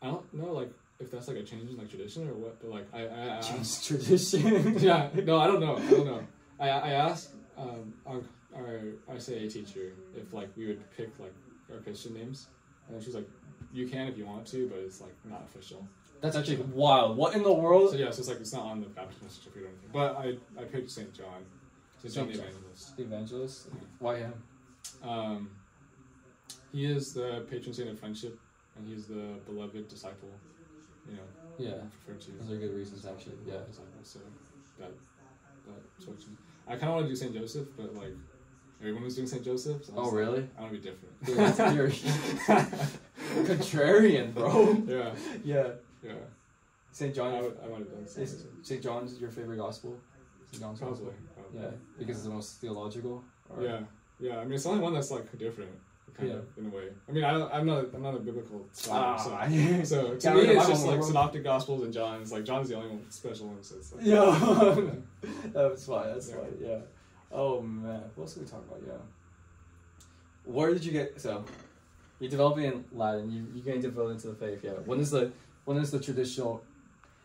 don't know, like, if that's like a change in like tradition or what, but like I change tradition. Yeah. No, I don't know. I asked our CA teacher if like we would pick like our Christian names, and then she's like, you can if you want to, but it's like not official. That's actually wild. What in the world? So yeah, so it's like it's not on the baptismal certificate or anything. But I picked St. John. St. John the Evangelist. The Evangelist? Why him? He is the patron saint of friendship, and he's the beloved disciple. You know. Yeah. Referred to. Those are good reasons, actually. Yeah. Disciple. So that sorts of. I kind of want to do St. Joseph, but like everyone was doing St. Joseph. So oh really? I want to be different. You're contrarian, bro. Yeah. Yeah. Yeah. St. John. I might have done St. John's your favorite gospel? St. John's Probably. Yeah, because it's the most theological. Or? Yeah. I mean, it's the only one that's like different, kind of in a way. I mean, I'm not a biblical scholar, so to me it's just like synoptic gospels and John's. Like John's the only one special one. So it's like, that's fine. That's fine. Yeah. Oh man, what else are we talking about? Yeah. Where did you get? So, you're developing in Latin. You're getting developed into the faith. Yeah. When is the traditional?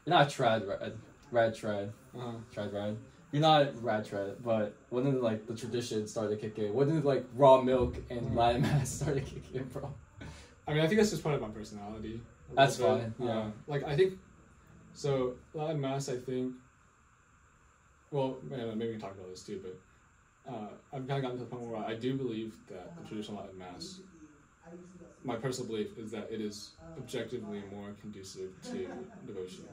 You're not trad. You're not rad trad, but when did like the tradition start to kick in? When did like raw milk and Latin mass start to kick in, bro? I mean, I think that's just part of my personality. That's fine. Yeah. Like I think, so Latin mass. I think. Well, maybe we can talk about this too, but I've kind of gotten to the point where I do believe that the traditional Latin mass. My personal belief is that it is objectively more conducive to devotion.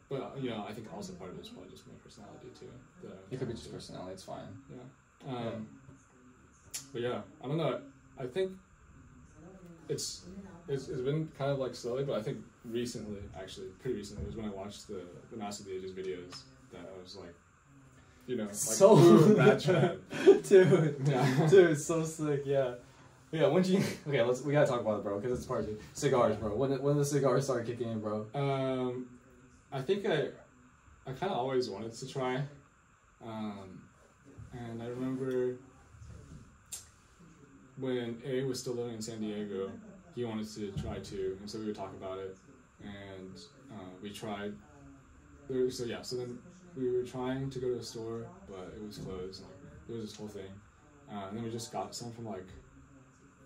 But you know, I think also part of it is probably just my personality too. It could be just personality. It's fine. Yeah. But yeah, I don't know. I think it's been kind of like slowly, but I think recently, actually, pretty recently, was when I watched the Mass of the Ages videos that I was like, you know, like so bad chat. Dude, so sick. Yeah. Yeah, when you we gotta talk about it, bro, because it's part of it. Cigars, bro. When the cigars started kicking in, bro? I think I kind of always wanted to try, and I remember when A was still living in San Diego, he wanted to try too, and so we would talk about it, and we tried. So then we were trying to go to a store, but it was closed. It was this whole thing, and then we just got some from like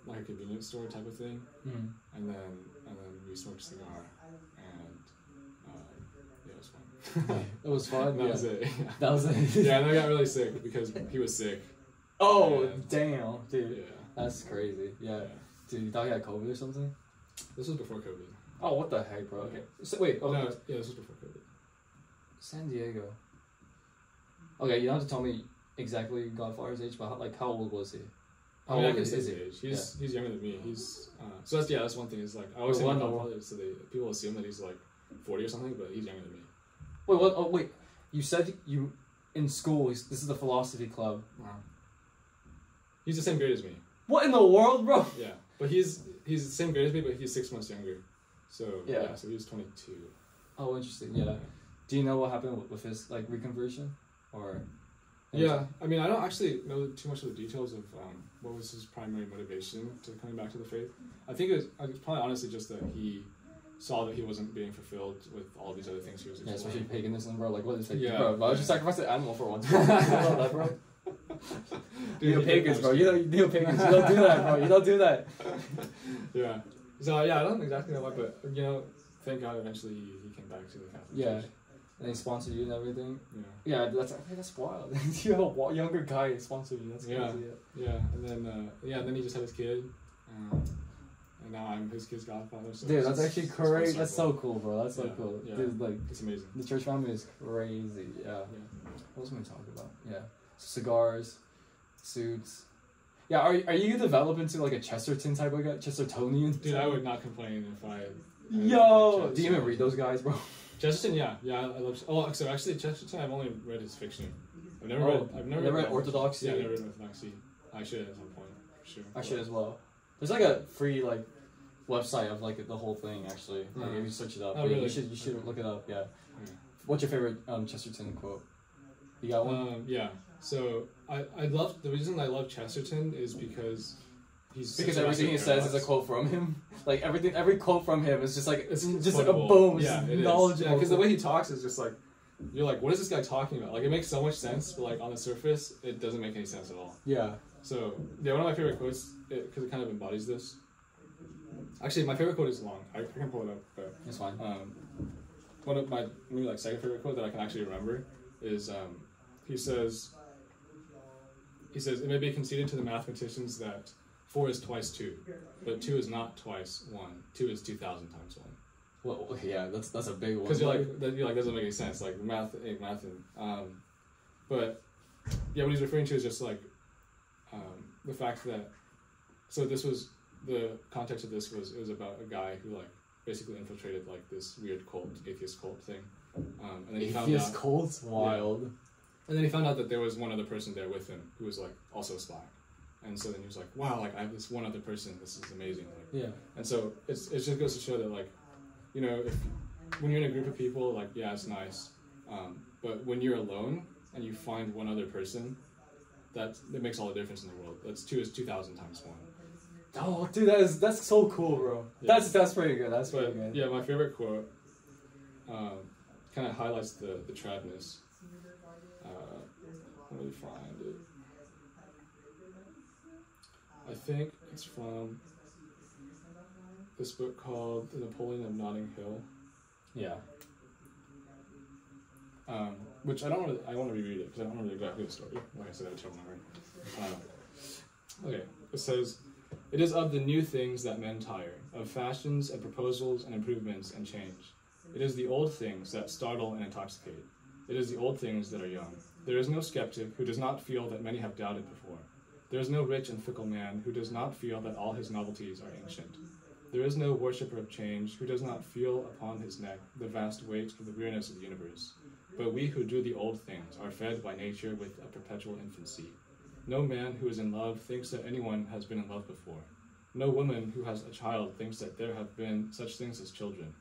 a convenience store type of thing, and then we smoked a cigar, and it was fun. It was fun. That was it. That was it. Yeah, and I got really sick because he was sick. Oh damn, dude. Yeah. That's crazy. Yeah. Dude, you thought you had COVID or something? This was before COVID. Oh, what the heck, bro? Okay. So, wait. Oh, no, yeah, this was before COVID. San Diego. Okay, you don't have to tell me exactly Godfather's age, but how old was he? How old is he? He's younger than me. He's so that's one thing. Is like I always say Godfather, so people assume that he's like 40 or something, but he's younger than me. Wait, what? Oh, wait. You said in school. This is the philosophy club. Wow. He's the same grade as me. What in the world, bro? Yeah, but he's the same grade as me, but he's 6 months younger. So yeah, so he was 22. Oh, interesting. Yeah. Do you know what happened with his like reconversion, or? Yeah, I mean, I don't actually know too much of the details of what was his primary motivation to coming back to the faith. I think it was probably honestly just that he saw that he wasn't being fulfilled with all these other things he was exploring. Yeah, especially paganism, bro. Like, what is it? Yeah. Bro, why would you sacrifice an animal for one? You know that, bro? Neo-pagans, bro. You know, neo-pagans. You don't do that, bro. You don't do that. Yeah. So, yeah, I don't exactly know why, but, you know, thank God eventually he came back to the Catholic Church. And they sponsor you and everything. Yeah. Yeah, that's wild. You have a younger guy sponsor you. That's crazy. Yeah. And then he just had his kid. And now I'm his kid's godfather. So dude, that's actually crazy. That's so cool, bro. That's so cool. Yeah. Dude, like, it's amazing. The church family is crazy. Yeah. What was I going to talk about? Yeah. Cigars, suits. Yeah, are you developing into like a Chesterton type of guy? Chestertonian? Dude, I would not complain if I... Yo! Do you even read those guys, bro? Chesterton, yeah. I love... Oh, so actually, Chesterton, I've only read his fiction. I've never read Orthodoxy? Yeah, I've never read Orthodoxy. I should at some point, for sure. I should as well. There's like a free like website of like the whole thing actually. Like, if you search it up, really? you should look it up. Yeah. What's your favorite Chesterton quote? You got one? Yeah. So I love the reason I love Chesterton is because because everything he says is a quote from him. Like every quote from him is just like it's just like a boom. Yeah, it knowledgeable. Yeah, because the way he talks is just like you're like, what is this guy talking about? Like it makes so much sense, but like on the surface, it doesn't make any sense at all. Yeah. So yeah, one of my favorite quotes because it kind of embodies this. Actually, my favorite quote is long. I can pull it up, but it's fine. One of my maybe like second favorite quote that I can actually remember is he says it may be conceded to the mathematicians that 4 is twice 2, but 2 is not twice 1. 2 is 2,000 times 1. Well, okay, yeah, that's a big one. Because you're like doesn't make any sense. Like math ain't math, but yeah, what he's referring to is just like the fact that this was the context of this was it was about a guy who like basically infiltrated like this weird cult, atheist cult thing, and then he found out cult's wild. Yeah. And then he found out that there was one other person there with him who was like also Slack, and so then he was like, wow, like I have this one other person, this is amazing. Like, yeah. And so it just goes to show that like, you know, when you're in a group of people, like yeah, it's nice, but when you're alone and you find one other person, that makes all the difference in the world. That's 2 is 2,000 times 1. Oh, dude, that's so cool, bro. Yeah. That's pretty good. That's pretty good. Yeah, my favorite quote kind of highlights the tradness. Let me find it. I think it's from this book called The Napoleon of Notting Hill. Yeah. Which I want to reread it because I don't remember exactly the story. Like I said, I don't remember. Okay, it says, "It is of the new things that men tire, of fashions and proposals and improvements and change. It is the old things that startle and intoxicate. It is the old things that are young. There is no skeptic who does not feel that many have doubted before. There is no rich and fickle man who does not feel that all his novelties are ancient. There is no worshipper of change who does not feel upon his neck the vast weight of the weariness of the universe. But we who do the old things are fed by nature with a perpetual infancy. No man who is in love thinks that anyone has been in love before. No woman who has a child thinks that there have been such things as children.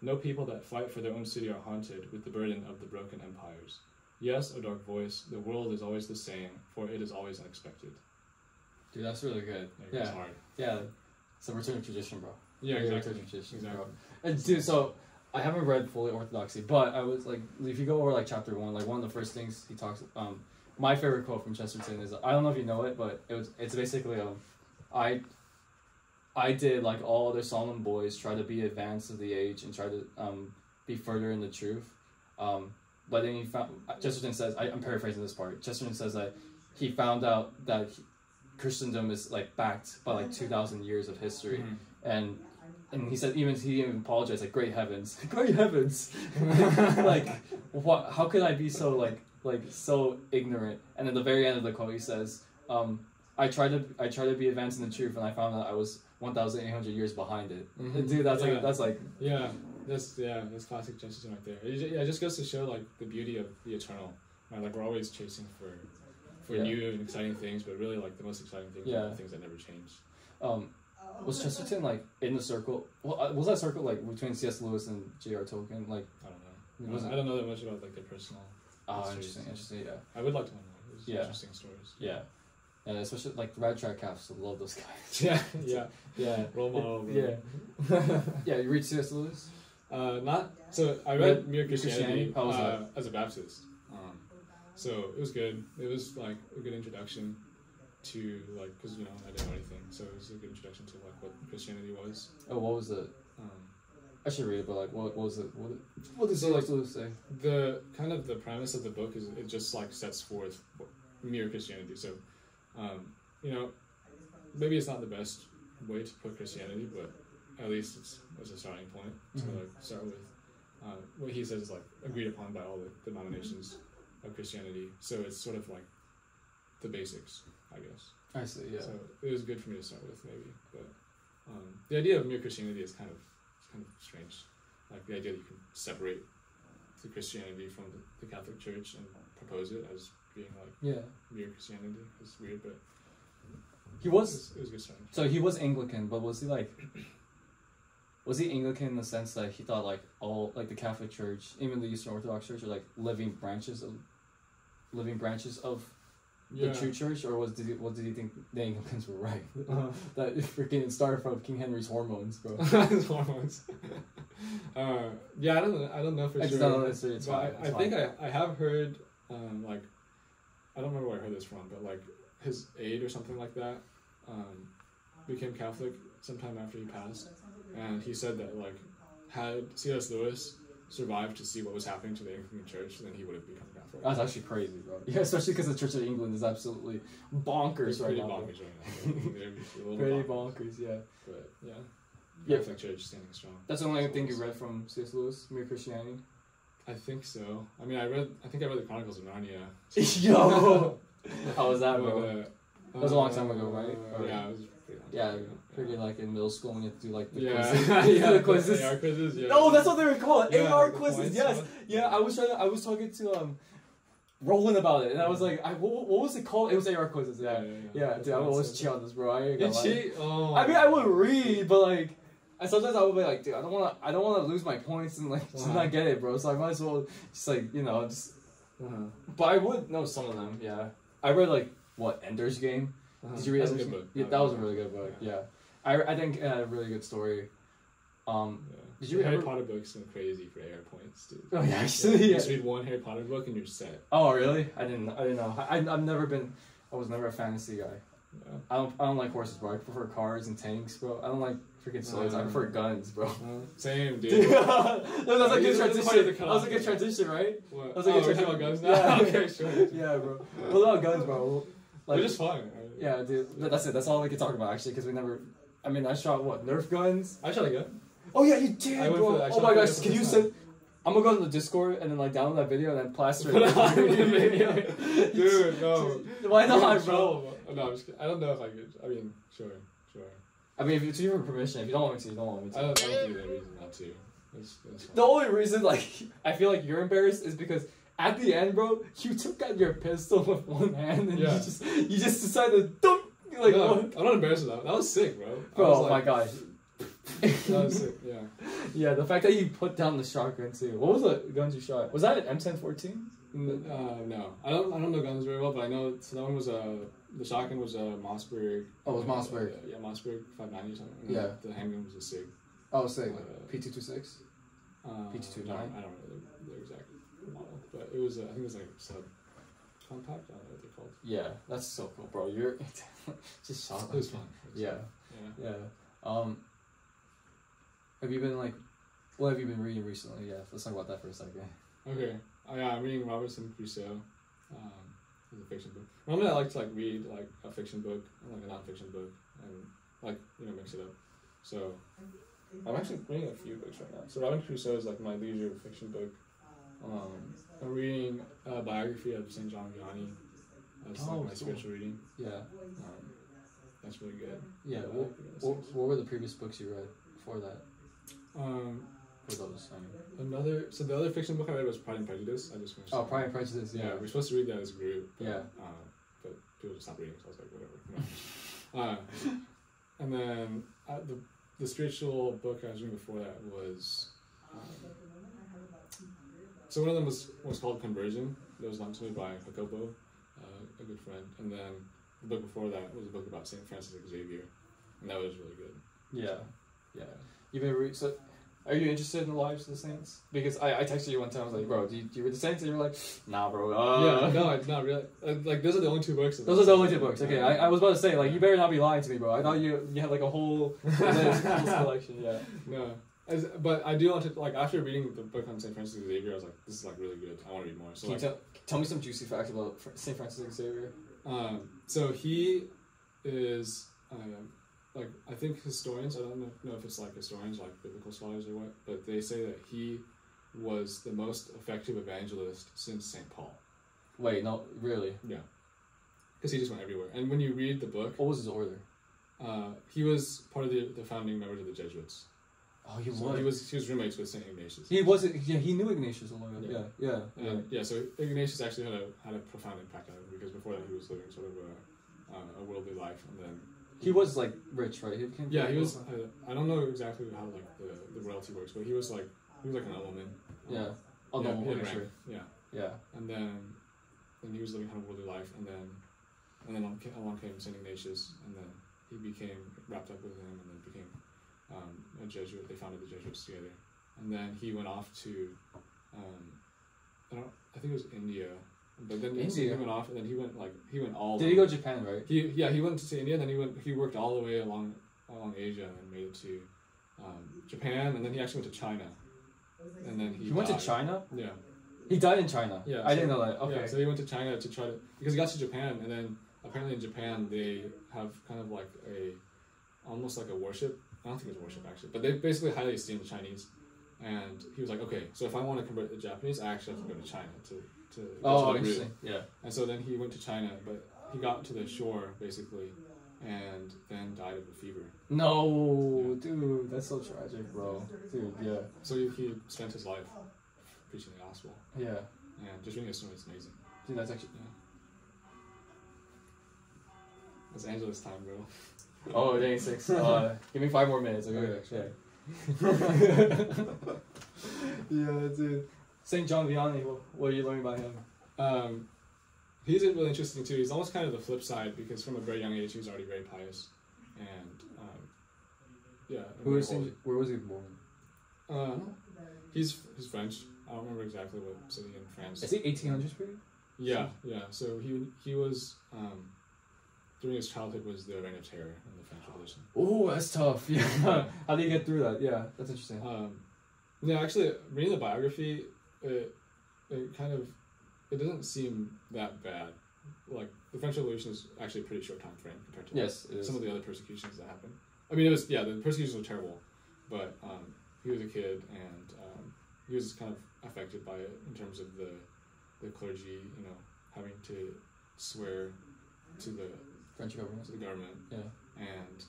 No people that fight for their own city are haunted with the burden of the broken empires. Yes, O dark voice, the world is always the same, for it is always unexpected." Dude, that's really good. Yeah. It's hard. Yeah. It's a return of tradition, bro. Yeah, exactly. Return of tradition, exactly. Bro. And dude, so I haven't read fully Orthodoxy, but I was like, if you go over like chapter 1, like one of the first things he talks, my favorite quote from Chesterton is, I don't know if you know it, but it's basically I did like all other Solomon boys try to be advanced of the age and try to be further in the truth, but then he found, Chesterton says, I'm paraphrasing this part, Chesterton says that he found out that Christendom is like backed by like 2,000 years of history, and he said he even apologized, like, great heavens, great heavens, like what? How could I be so like so ignorant? And at the very end of the quote, he says, I tried to be advanced in the truth, and I found that I was 1,800 years behind it. And dude, that's classic Chesterton right there. It just goes to show like the beauty of the eternal. right? Like we're always chasing for Yeah. new and exciting things, but really like the most exciting things Yeah. are the things that never change. Was Chesterton like in the circle? Well, was that circle like between C.S. Lewis and J.R. Tolkien? Like, I don't know. I don't know that much about like their personal. Interesting. Yeah. I would like to know. Those Yeah. Interesting stories. Yeah. And especially like the Rad TradCaths love those guys. Yeah. Role model. Yeah. Yeah. You read C.S. Lewis? Not so. I read Mere Christianity, How was that? as a Baptist. So it was good. It was like a good introduction to like, because I didn't know anything, so it was a good introduction to like what Christianity was. Oh, what was it? I should read it, but like, what was it? What did So, like, C.S. Lewis say? The kind of the premise of the book is it just like sets forth mere Christianity. So, maybe it's not the best way to put Christianity, but at least it's a starting point to like start with. What he says is like agreed upon by all the denominations of Christianity. So it's sort of like the basics, I guess. I see. Yeah. So it was good for me to start with, maybe. But the idea of mere Christianity is kind of strange. Like the idea that you can separate the Christianity from the Catholic Church and propose it as being like mere Christianity is weird, but it was a good start. So he was Anglican, but was he like? Was he Anglican in the sense that he thought like all like the Catholic Church, even the Eastern Orthodox Church, are like living branches of the true church, or what did he think the Anglicans were right? That freaking started from King Henry's hormones, bro. His hormones. I don't know for sure. No, it's fine. I think I have heard like, I don't remember where I heard this from, but like his aide or something like that became Catholic sometime after he passed, and he said that like had C.S. Lewis survived to see what was happening to the Anglican Church, then he would have become Catholic. That's actually crazy, bro. Yeah, especially because the Church of England is absolutely bonkers right now. Pretty bonkers, yeah. But yeah, Yeah. Catholic Church standing strong. That's the only thing you read from C.S. Lewis, Mere Christianity? I think so. I mean, I think I read the Chronicles of Narnia. Yo! How was that, bro? That was a long time ago, right? Yeah, it was pretty long time ago. Pretty like in middle school when you have to do like the quizzes. The quizzes. AR quizzes, yeah. No, that's what they were called. Yeah, AR the quizzes, points, yes. Yeah, I was talking to Roland about it, and I was like, what was it called? It was AR quizzes, yeah. Dude, I would always cheat on this, bro. You cheat? Oh. I mean, I would read, but like, sometimes I would be like, dude, I don't wanna lose my points and like just not get it, bro. So I might as well just like just. But I would know some of them. Yeah, I read like Ender's Game. Did you read? That's a good book. Yeah, that was a really good book. Yeah, I think it had a really good story. Did you read Harry Potter books are crazy for AR points, dude? Oh yeah, actually, Just read one Harry Potter book and you're set. Oh really? I didn't know. I was never a fantasy guy. Yeah. I don't like horses, bro. I prefer cars and tanks, bro. I don't like freaking swords. I prefer guns, bro. Same, dude. No, that's a good transition. That was a good transition, right? What? That was a good transition. About guns now? Yeah, Okay, sure. Yeah, bro. What about guns, bro? Like, they're just fun. Right? Yeah, dude. That's it. That's all we can talk about, actually, because we never... I mean, I shot, Nerf guns? I shot a gun. Oh, yeah, you did, bro. Oh, my gosh. Can you send... I'm gonna go on the Discord and then, download that video and then plaster it on the video. Dude, no. Why not, bro? No, I'm just kidding. I don't know if I could. I mean, sure. I mean, if it's your permission. If you don't want me to, you don't want me to. I don't see any reason not to. It's the only reason, I feel like you're embarrassed is because at the end, bro, you took out your pistol with one hand and you just decided to no, I'm not embarrassed of that. That was sick, bro. Oh my gosh. That was sick, yeah. Yeah, the fact that you put down the shotgun too. What was the guns you shot? Was that an M1014? No. I don't know guns very well, but I know that one was the shotgun was a Mossberg. Oh, it was Mossberg. Yeah, Mossberg 590 or something. Yeah. The handgun was a Sig. Oh, Sig. P226? P229? No, I don't know the exact model, but it was I think it was like sub compact. I don't know what they're called. Yeah, that's so cool, bro. You're just shot. It was fun. Yeah. Have you been what have you been reading recently? Yeah, let's talk about that for a second. Okay. Yeah, I'm reading Robinson Crusoe. It's a fiction book. Normally I like to read a fiction book and a non-fiction book and mix it up. So I'm actually reading a few books right now. So Robinson Crusoe is my leisure fiction book. I'm reading a biography of St. John Vianney. That's my spiritual reading. Yeah. That's really good. Yeah. What were the previous books you read before that? were those? So the other fiction book I read was Pride and Prejudice. I just finished. Oh, Pride and Prejudice. Yeah. We're supposed to read that as a group. But, yeah. But people just stopped reading, so I was like, whatever. And then the spiritual book I was reading before that was. So one of them was called Conversion. That was lent to me by Jacopo, a good friend. And then the book before that was a book about Saint Francis Xavier, and that was really good. Yeah, yeah. You've been so. Are you interested in the lives of the saints? Because I texted you one time. I was like, bro, do you read the saints? And you were like, nah, bro. Yeah, no, it's not really. Like those are the only two books. Those are the only two books. Okay, I was about to say, like, you better not be lying to me, bro. I thought you had like a whole selection. Yeah. No. But I do want to, like, after reading the book on St. Francis Xavier, I was like, this is, like, really good. I want to read more. So, can you tell me some juicy facts about St. Francis Xavier? So he is, like, I think historians, I don't know if it's, like, historians, like, biblical scholars or what, but they say that he was the most effective evangelist since St. Paul. Wait, no, really? Yeah. Because he just went everywhere. And when you read the book... What was his order? He was part of the founding members of the Jesuits. Oh, he was roommates with Saint Ignatius. He knew Ignatius a lot. Yeah. So Ignatius actually had a profound impact on him, because before that he was living sort of a worldly life, and then he was like rich, right? He was. I don't know exactly how like the royalty works, but he was like an nobleman. Yeah. Oh, yeah, nobleman. Rank. Yeah. Yeah. And then he was living kind of worldly life, and then along came Saint Ignatius, and then he became wrapped up with him, and then became a Jesuit. They founded the Jesuits together, and then he went off to, I think it was India, but then he went off, and then he went all. Did he go to Japan, right? He went to India, and then he worked all the way along Asia, and made it to Japan, and then he actually went to China, and then he went to China. Yeah. He died in China. Yeah, I didn't know that. Okay. Yeah, so he went to China to try to, because he got to Japan, and then apparently in Japan they have kind of like almost like a worship. I don't think it's worship actually, but they basically highly esteem the Chinese. And he was like, okay, so if I want to convert the Japanese, I actually have to go to China to interesting. Yeah. And so then he went to China, but he got to the shore basically, and then died of a fever. No, dude, that's so tragic, bro. Dude, yeah. So he spent his life preaching the gospel. Yeah. And just reading his story, it's amazing. Dude, that's actually. Yeah. It's Angelus time, bro. Oh, dang, 6. Give me 5 more minutes. Okay. Yeah, dude. St. John Vianney, what are you learning about him? He's really interesting too. He's almost kind of the flip side, because from a very young age he was already very pious, and where was he born? He's French. I don't remember exactly what city in France. Is he 1800s period? Yeah. So he was during his childhood was the Reign of Terror in the French Revolution. Oh, that's tough. Yeah. How do you get through that? Yeah, that's interesting. Yeah, actually, reading the biography, it doesn't seem that bad. Like, the French Revolution is actually a pretty short time frame compared to some of the other persecutions that happened. I mean, the persecutions were terrible, but he was a kid, and he was kind of affected by it in terms of the clergy, having to swear to the French government. To the government. Yeah. And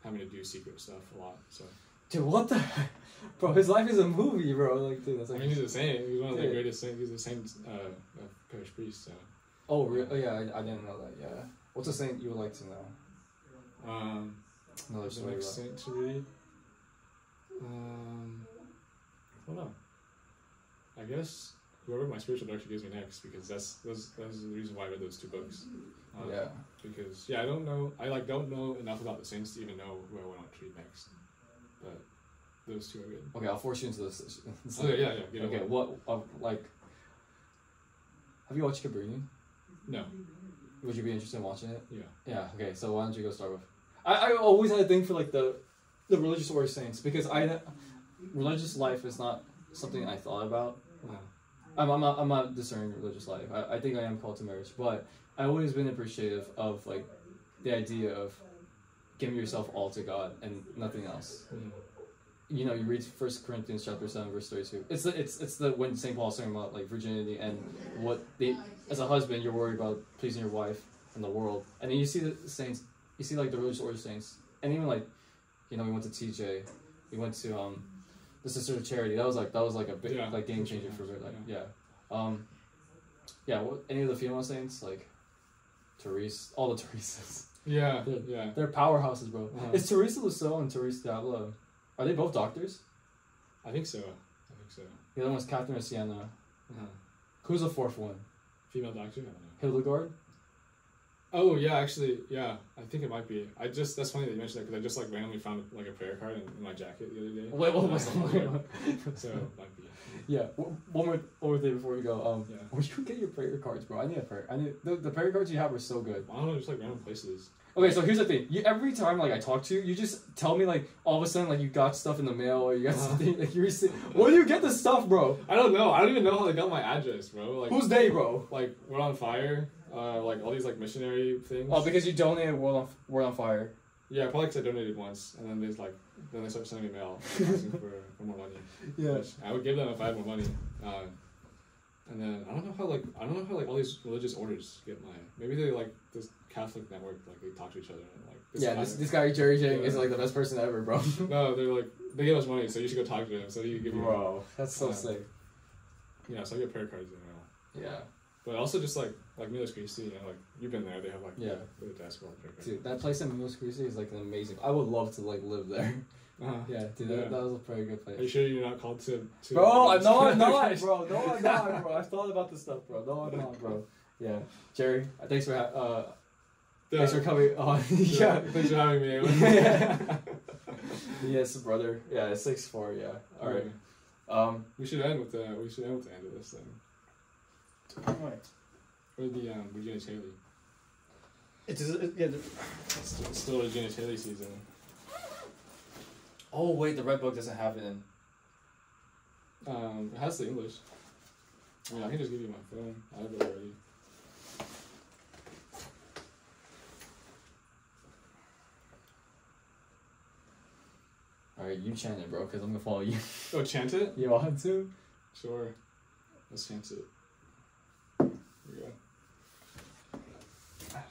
having to do secret stuff a lot. So. Dude, what the heck? Bro, his life is a movie, bro. Like, dude, that's like. I mean, he's a saint. He's one of the greatest saints. He's a saint, parish priest. So. Oh, really? Oh, yeah. I didn't know that. Yeah. What's a saint you would like to know? Another story. The next saint to read. I don't know. I guess whoever my spiritual director gives me next, because that's the reason why I read those 2 books. Because I don't know. I don't know enough about the saints to even know who I want to read next. But those 2 are good. Okay, I'll force you into this. Okay, yeah. Okay, what have you watched Cabrini? No. Would you be interested in watching it? Yeah. Yeah. Okay, so why don't you go start with? I always had a thing for like the religious order saints, because religious life is not something I thought about. I'm not discerning religious life. I think I am called to marriage, but I've always been appreciative of like the idea of giving yourself all to God and nothing else. Mm-hmm. You read 1 Corinthians chapter 7 verse 32. It's the when St. Paul's talking about like virginity and what as a husband you're worried about pleasing your wife and the world, and then you see the saints, you see like the religious order saints, and even like we went to TJ We went to the Sisters of Charity. That was like a big like game changer for it. Like what, any of the female saints like Therese, all the Theresas. Yeah, they're powerhouses, bro. Is Teresa Lusso and Therese Dabble, are they both doctors? I think so. The other one's Catherine of Siena. Who's the fourth one? Female doctor? I don't know. Hildegard? Oh, yeah, actually, yeah. I think it might be. That's funny that you mentioned that, because I just, like, randomly found, like, a prayer card in my jacket the other day. Wait, what was that? So, it might be. Yeah, one more thing before we go. Where you get your prayer cards, bro? I need a prayer. The prayer cards you have are so good. I don't know, just, like, random places. Okay, so here's the thing. Every time, like, I talk to you, you just tell me, like, all of a sudden, like, you got stuff in the mail, or you got something, like, you receive. Where do you get this stuff, bro? I don't know. I don't even know how they got my address, bro. Like, who's they, bro? Like, We're on Fire, like, all these, like, missionary things. Oh, because you donated World on Fire. Yeah, probably because I donated once, and then they started sending me mail asking for more money. Yeah. Which I would give them if I had more money. And then I don't know how like all these religious orders get my. Maybe they like this Catholic network, like they talk to each other and like. This guy Jerry Zhang is like the best person ever, bro. No, they're like they give us money, so you should go talk to them. So you give you. Bro, that's so sick. Yeah, so I get prayer cards in the mail. Yeah. But also just like Milos Christi, you know, like you've been there. They have like the desk all prayer cards. Dude, that place in Milos Christi is like amazing. I would love to like live there. Yeah, dude, that was a pretty good place. Are you sure you're not called to Bro, I'm not, bro. No, I'm not, bro. I've thought about this stuff, bro. No, I'm not, bro. Yeah, Jerry, thanks for coming on. Yeah, thanks for having me. Yes, brother. Yeah, it's 6-4. Yeah. All right. We should end with the end of this thing. All right. Or the Regina Taylor. It's still Regina Taylor season. Oh wait, the red book doesn't have it in. It has the English. I mean, I can just give you my phone. I have it already. Alright, you chant it, bro, because I'm gonna follow you. Oh, chant it? You want to? Sure. Let's chant it. Here we go.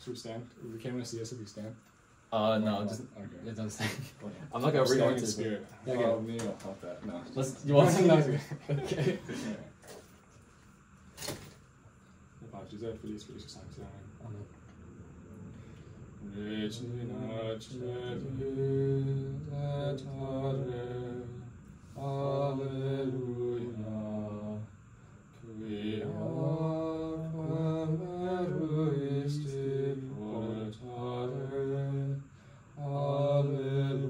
Should we stand? If we came to see us if we stand? No, just okay. It doesn't stand. I'm not gonna read on in spirit. Yeah, oh, me, I want that. No. You want to? Okay. Giuseppe, feliz Spiritus Sancti. Amen. Regina Celi et Ade, Alleluia, quia quam eruisti portare, Alleluia,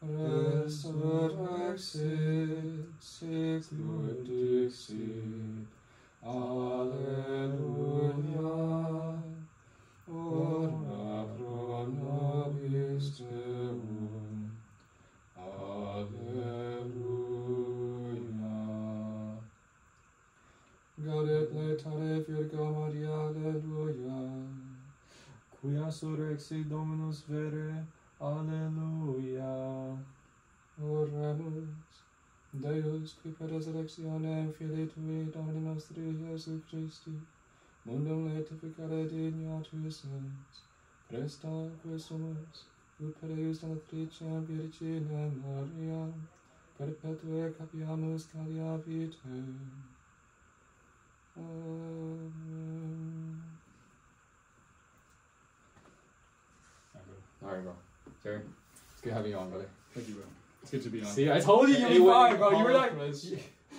resurrexit, sicut dixit, Alleluia, ora pro nobis Deum, Alleluia. Gaudet laetare Virgo Maria, Alleluia. Quia surrexit Dominus vere, Alleluia. Oremus. Deus, qui per resurrectionem Filii Tui, Domini nostri Iesu Christi, mundum laetificare digna tuus es, presta quesumus, ut per eius donatricem Virginem Mariam, perpetue capiamus calia vitae. Amen. Alright, bro. Jerry, it's good having you on, brother. Thank you, bro. It's good to be on. See, I told you you'd be fine, bro.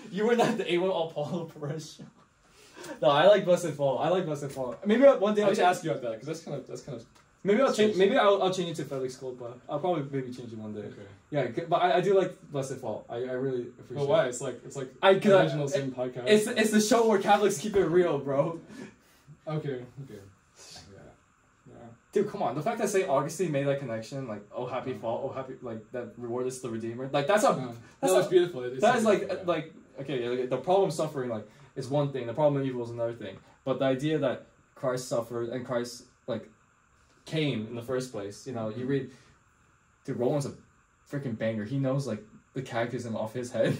You were not the A1 all Paulo Perez show. No, I like Blessed Fall. Maybe one day I'll I'll just ask you about that, because that's kind of. Maybe I'll change. Maybe I'll change it to Felix Culpa. I'll probably maybe change it one day. Okay. Yeah, but I do like Blessed Fall. I really appreciate. But why? It. It's like original sin podcast. It's the show where Catholics keep it real, bro. Okay. Dude, come on. The fact that St. Augustine made that connection, like, oh, happy fall, oh, happy, like, that reward is the Redeemer. Like, that's beautiful. That is, like, okay, the problem suffering, like, is one thing. The problem of evil is another thing. But the idea that Christ suffered and Christ, like, came in the first place, you know, you read, dude, Roland's a freaking banger. He knows, like, the catechism off his head.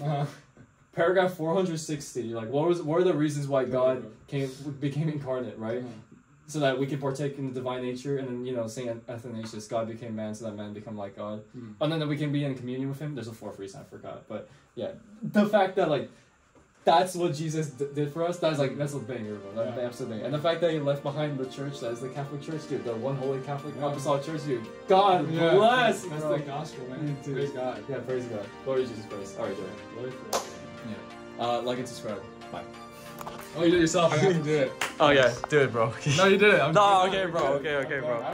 Paragraph 460, like, what are the reasons why God became incarnate, right? so that we can partake in the divine nature, and then, you know, Saint Athanasius, God became man so that man become like God. And then we can be in communion with him. There's a fourth reason I forgot, but yeah, the fact that like that's what Jesus did for us, that's like, that's a banger, bro. That's the absolute banger. And the fact that he left behind the church, that is the Catholic Church, dude, the one holy Catholic apostolic church, dude. God bless, that's bro. the gospel, man. Dude. Praise God. Yeah, praise God. Glory to Jesus Christ. Alright, Jerry. Glory to God. Yeah. Like and subscribe. Bye. Oh, you did it yourself. I have to do it. Oh yeah, do it, bro. No, you did it. No, okay, bro. Okay, bro.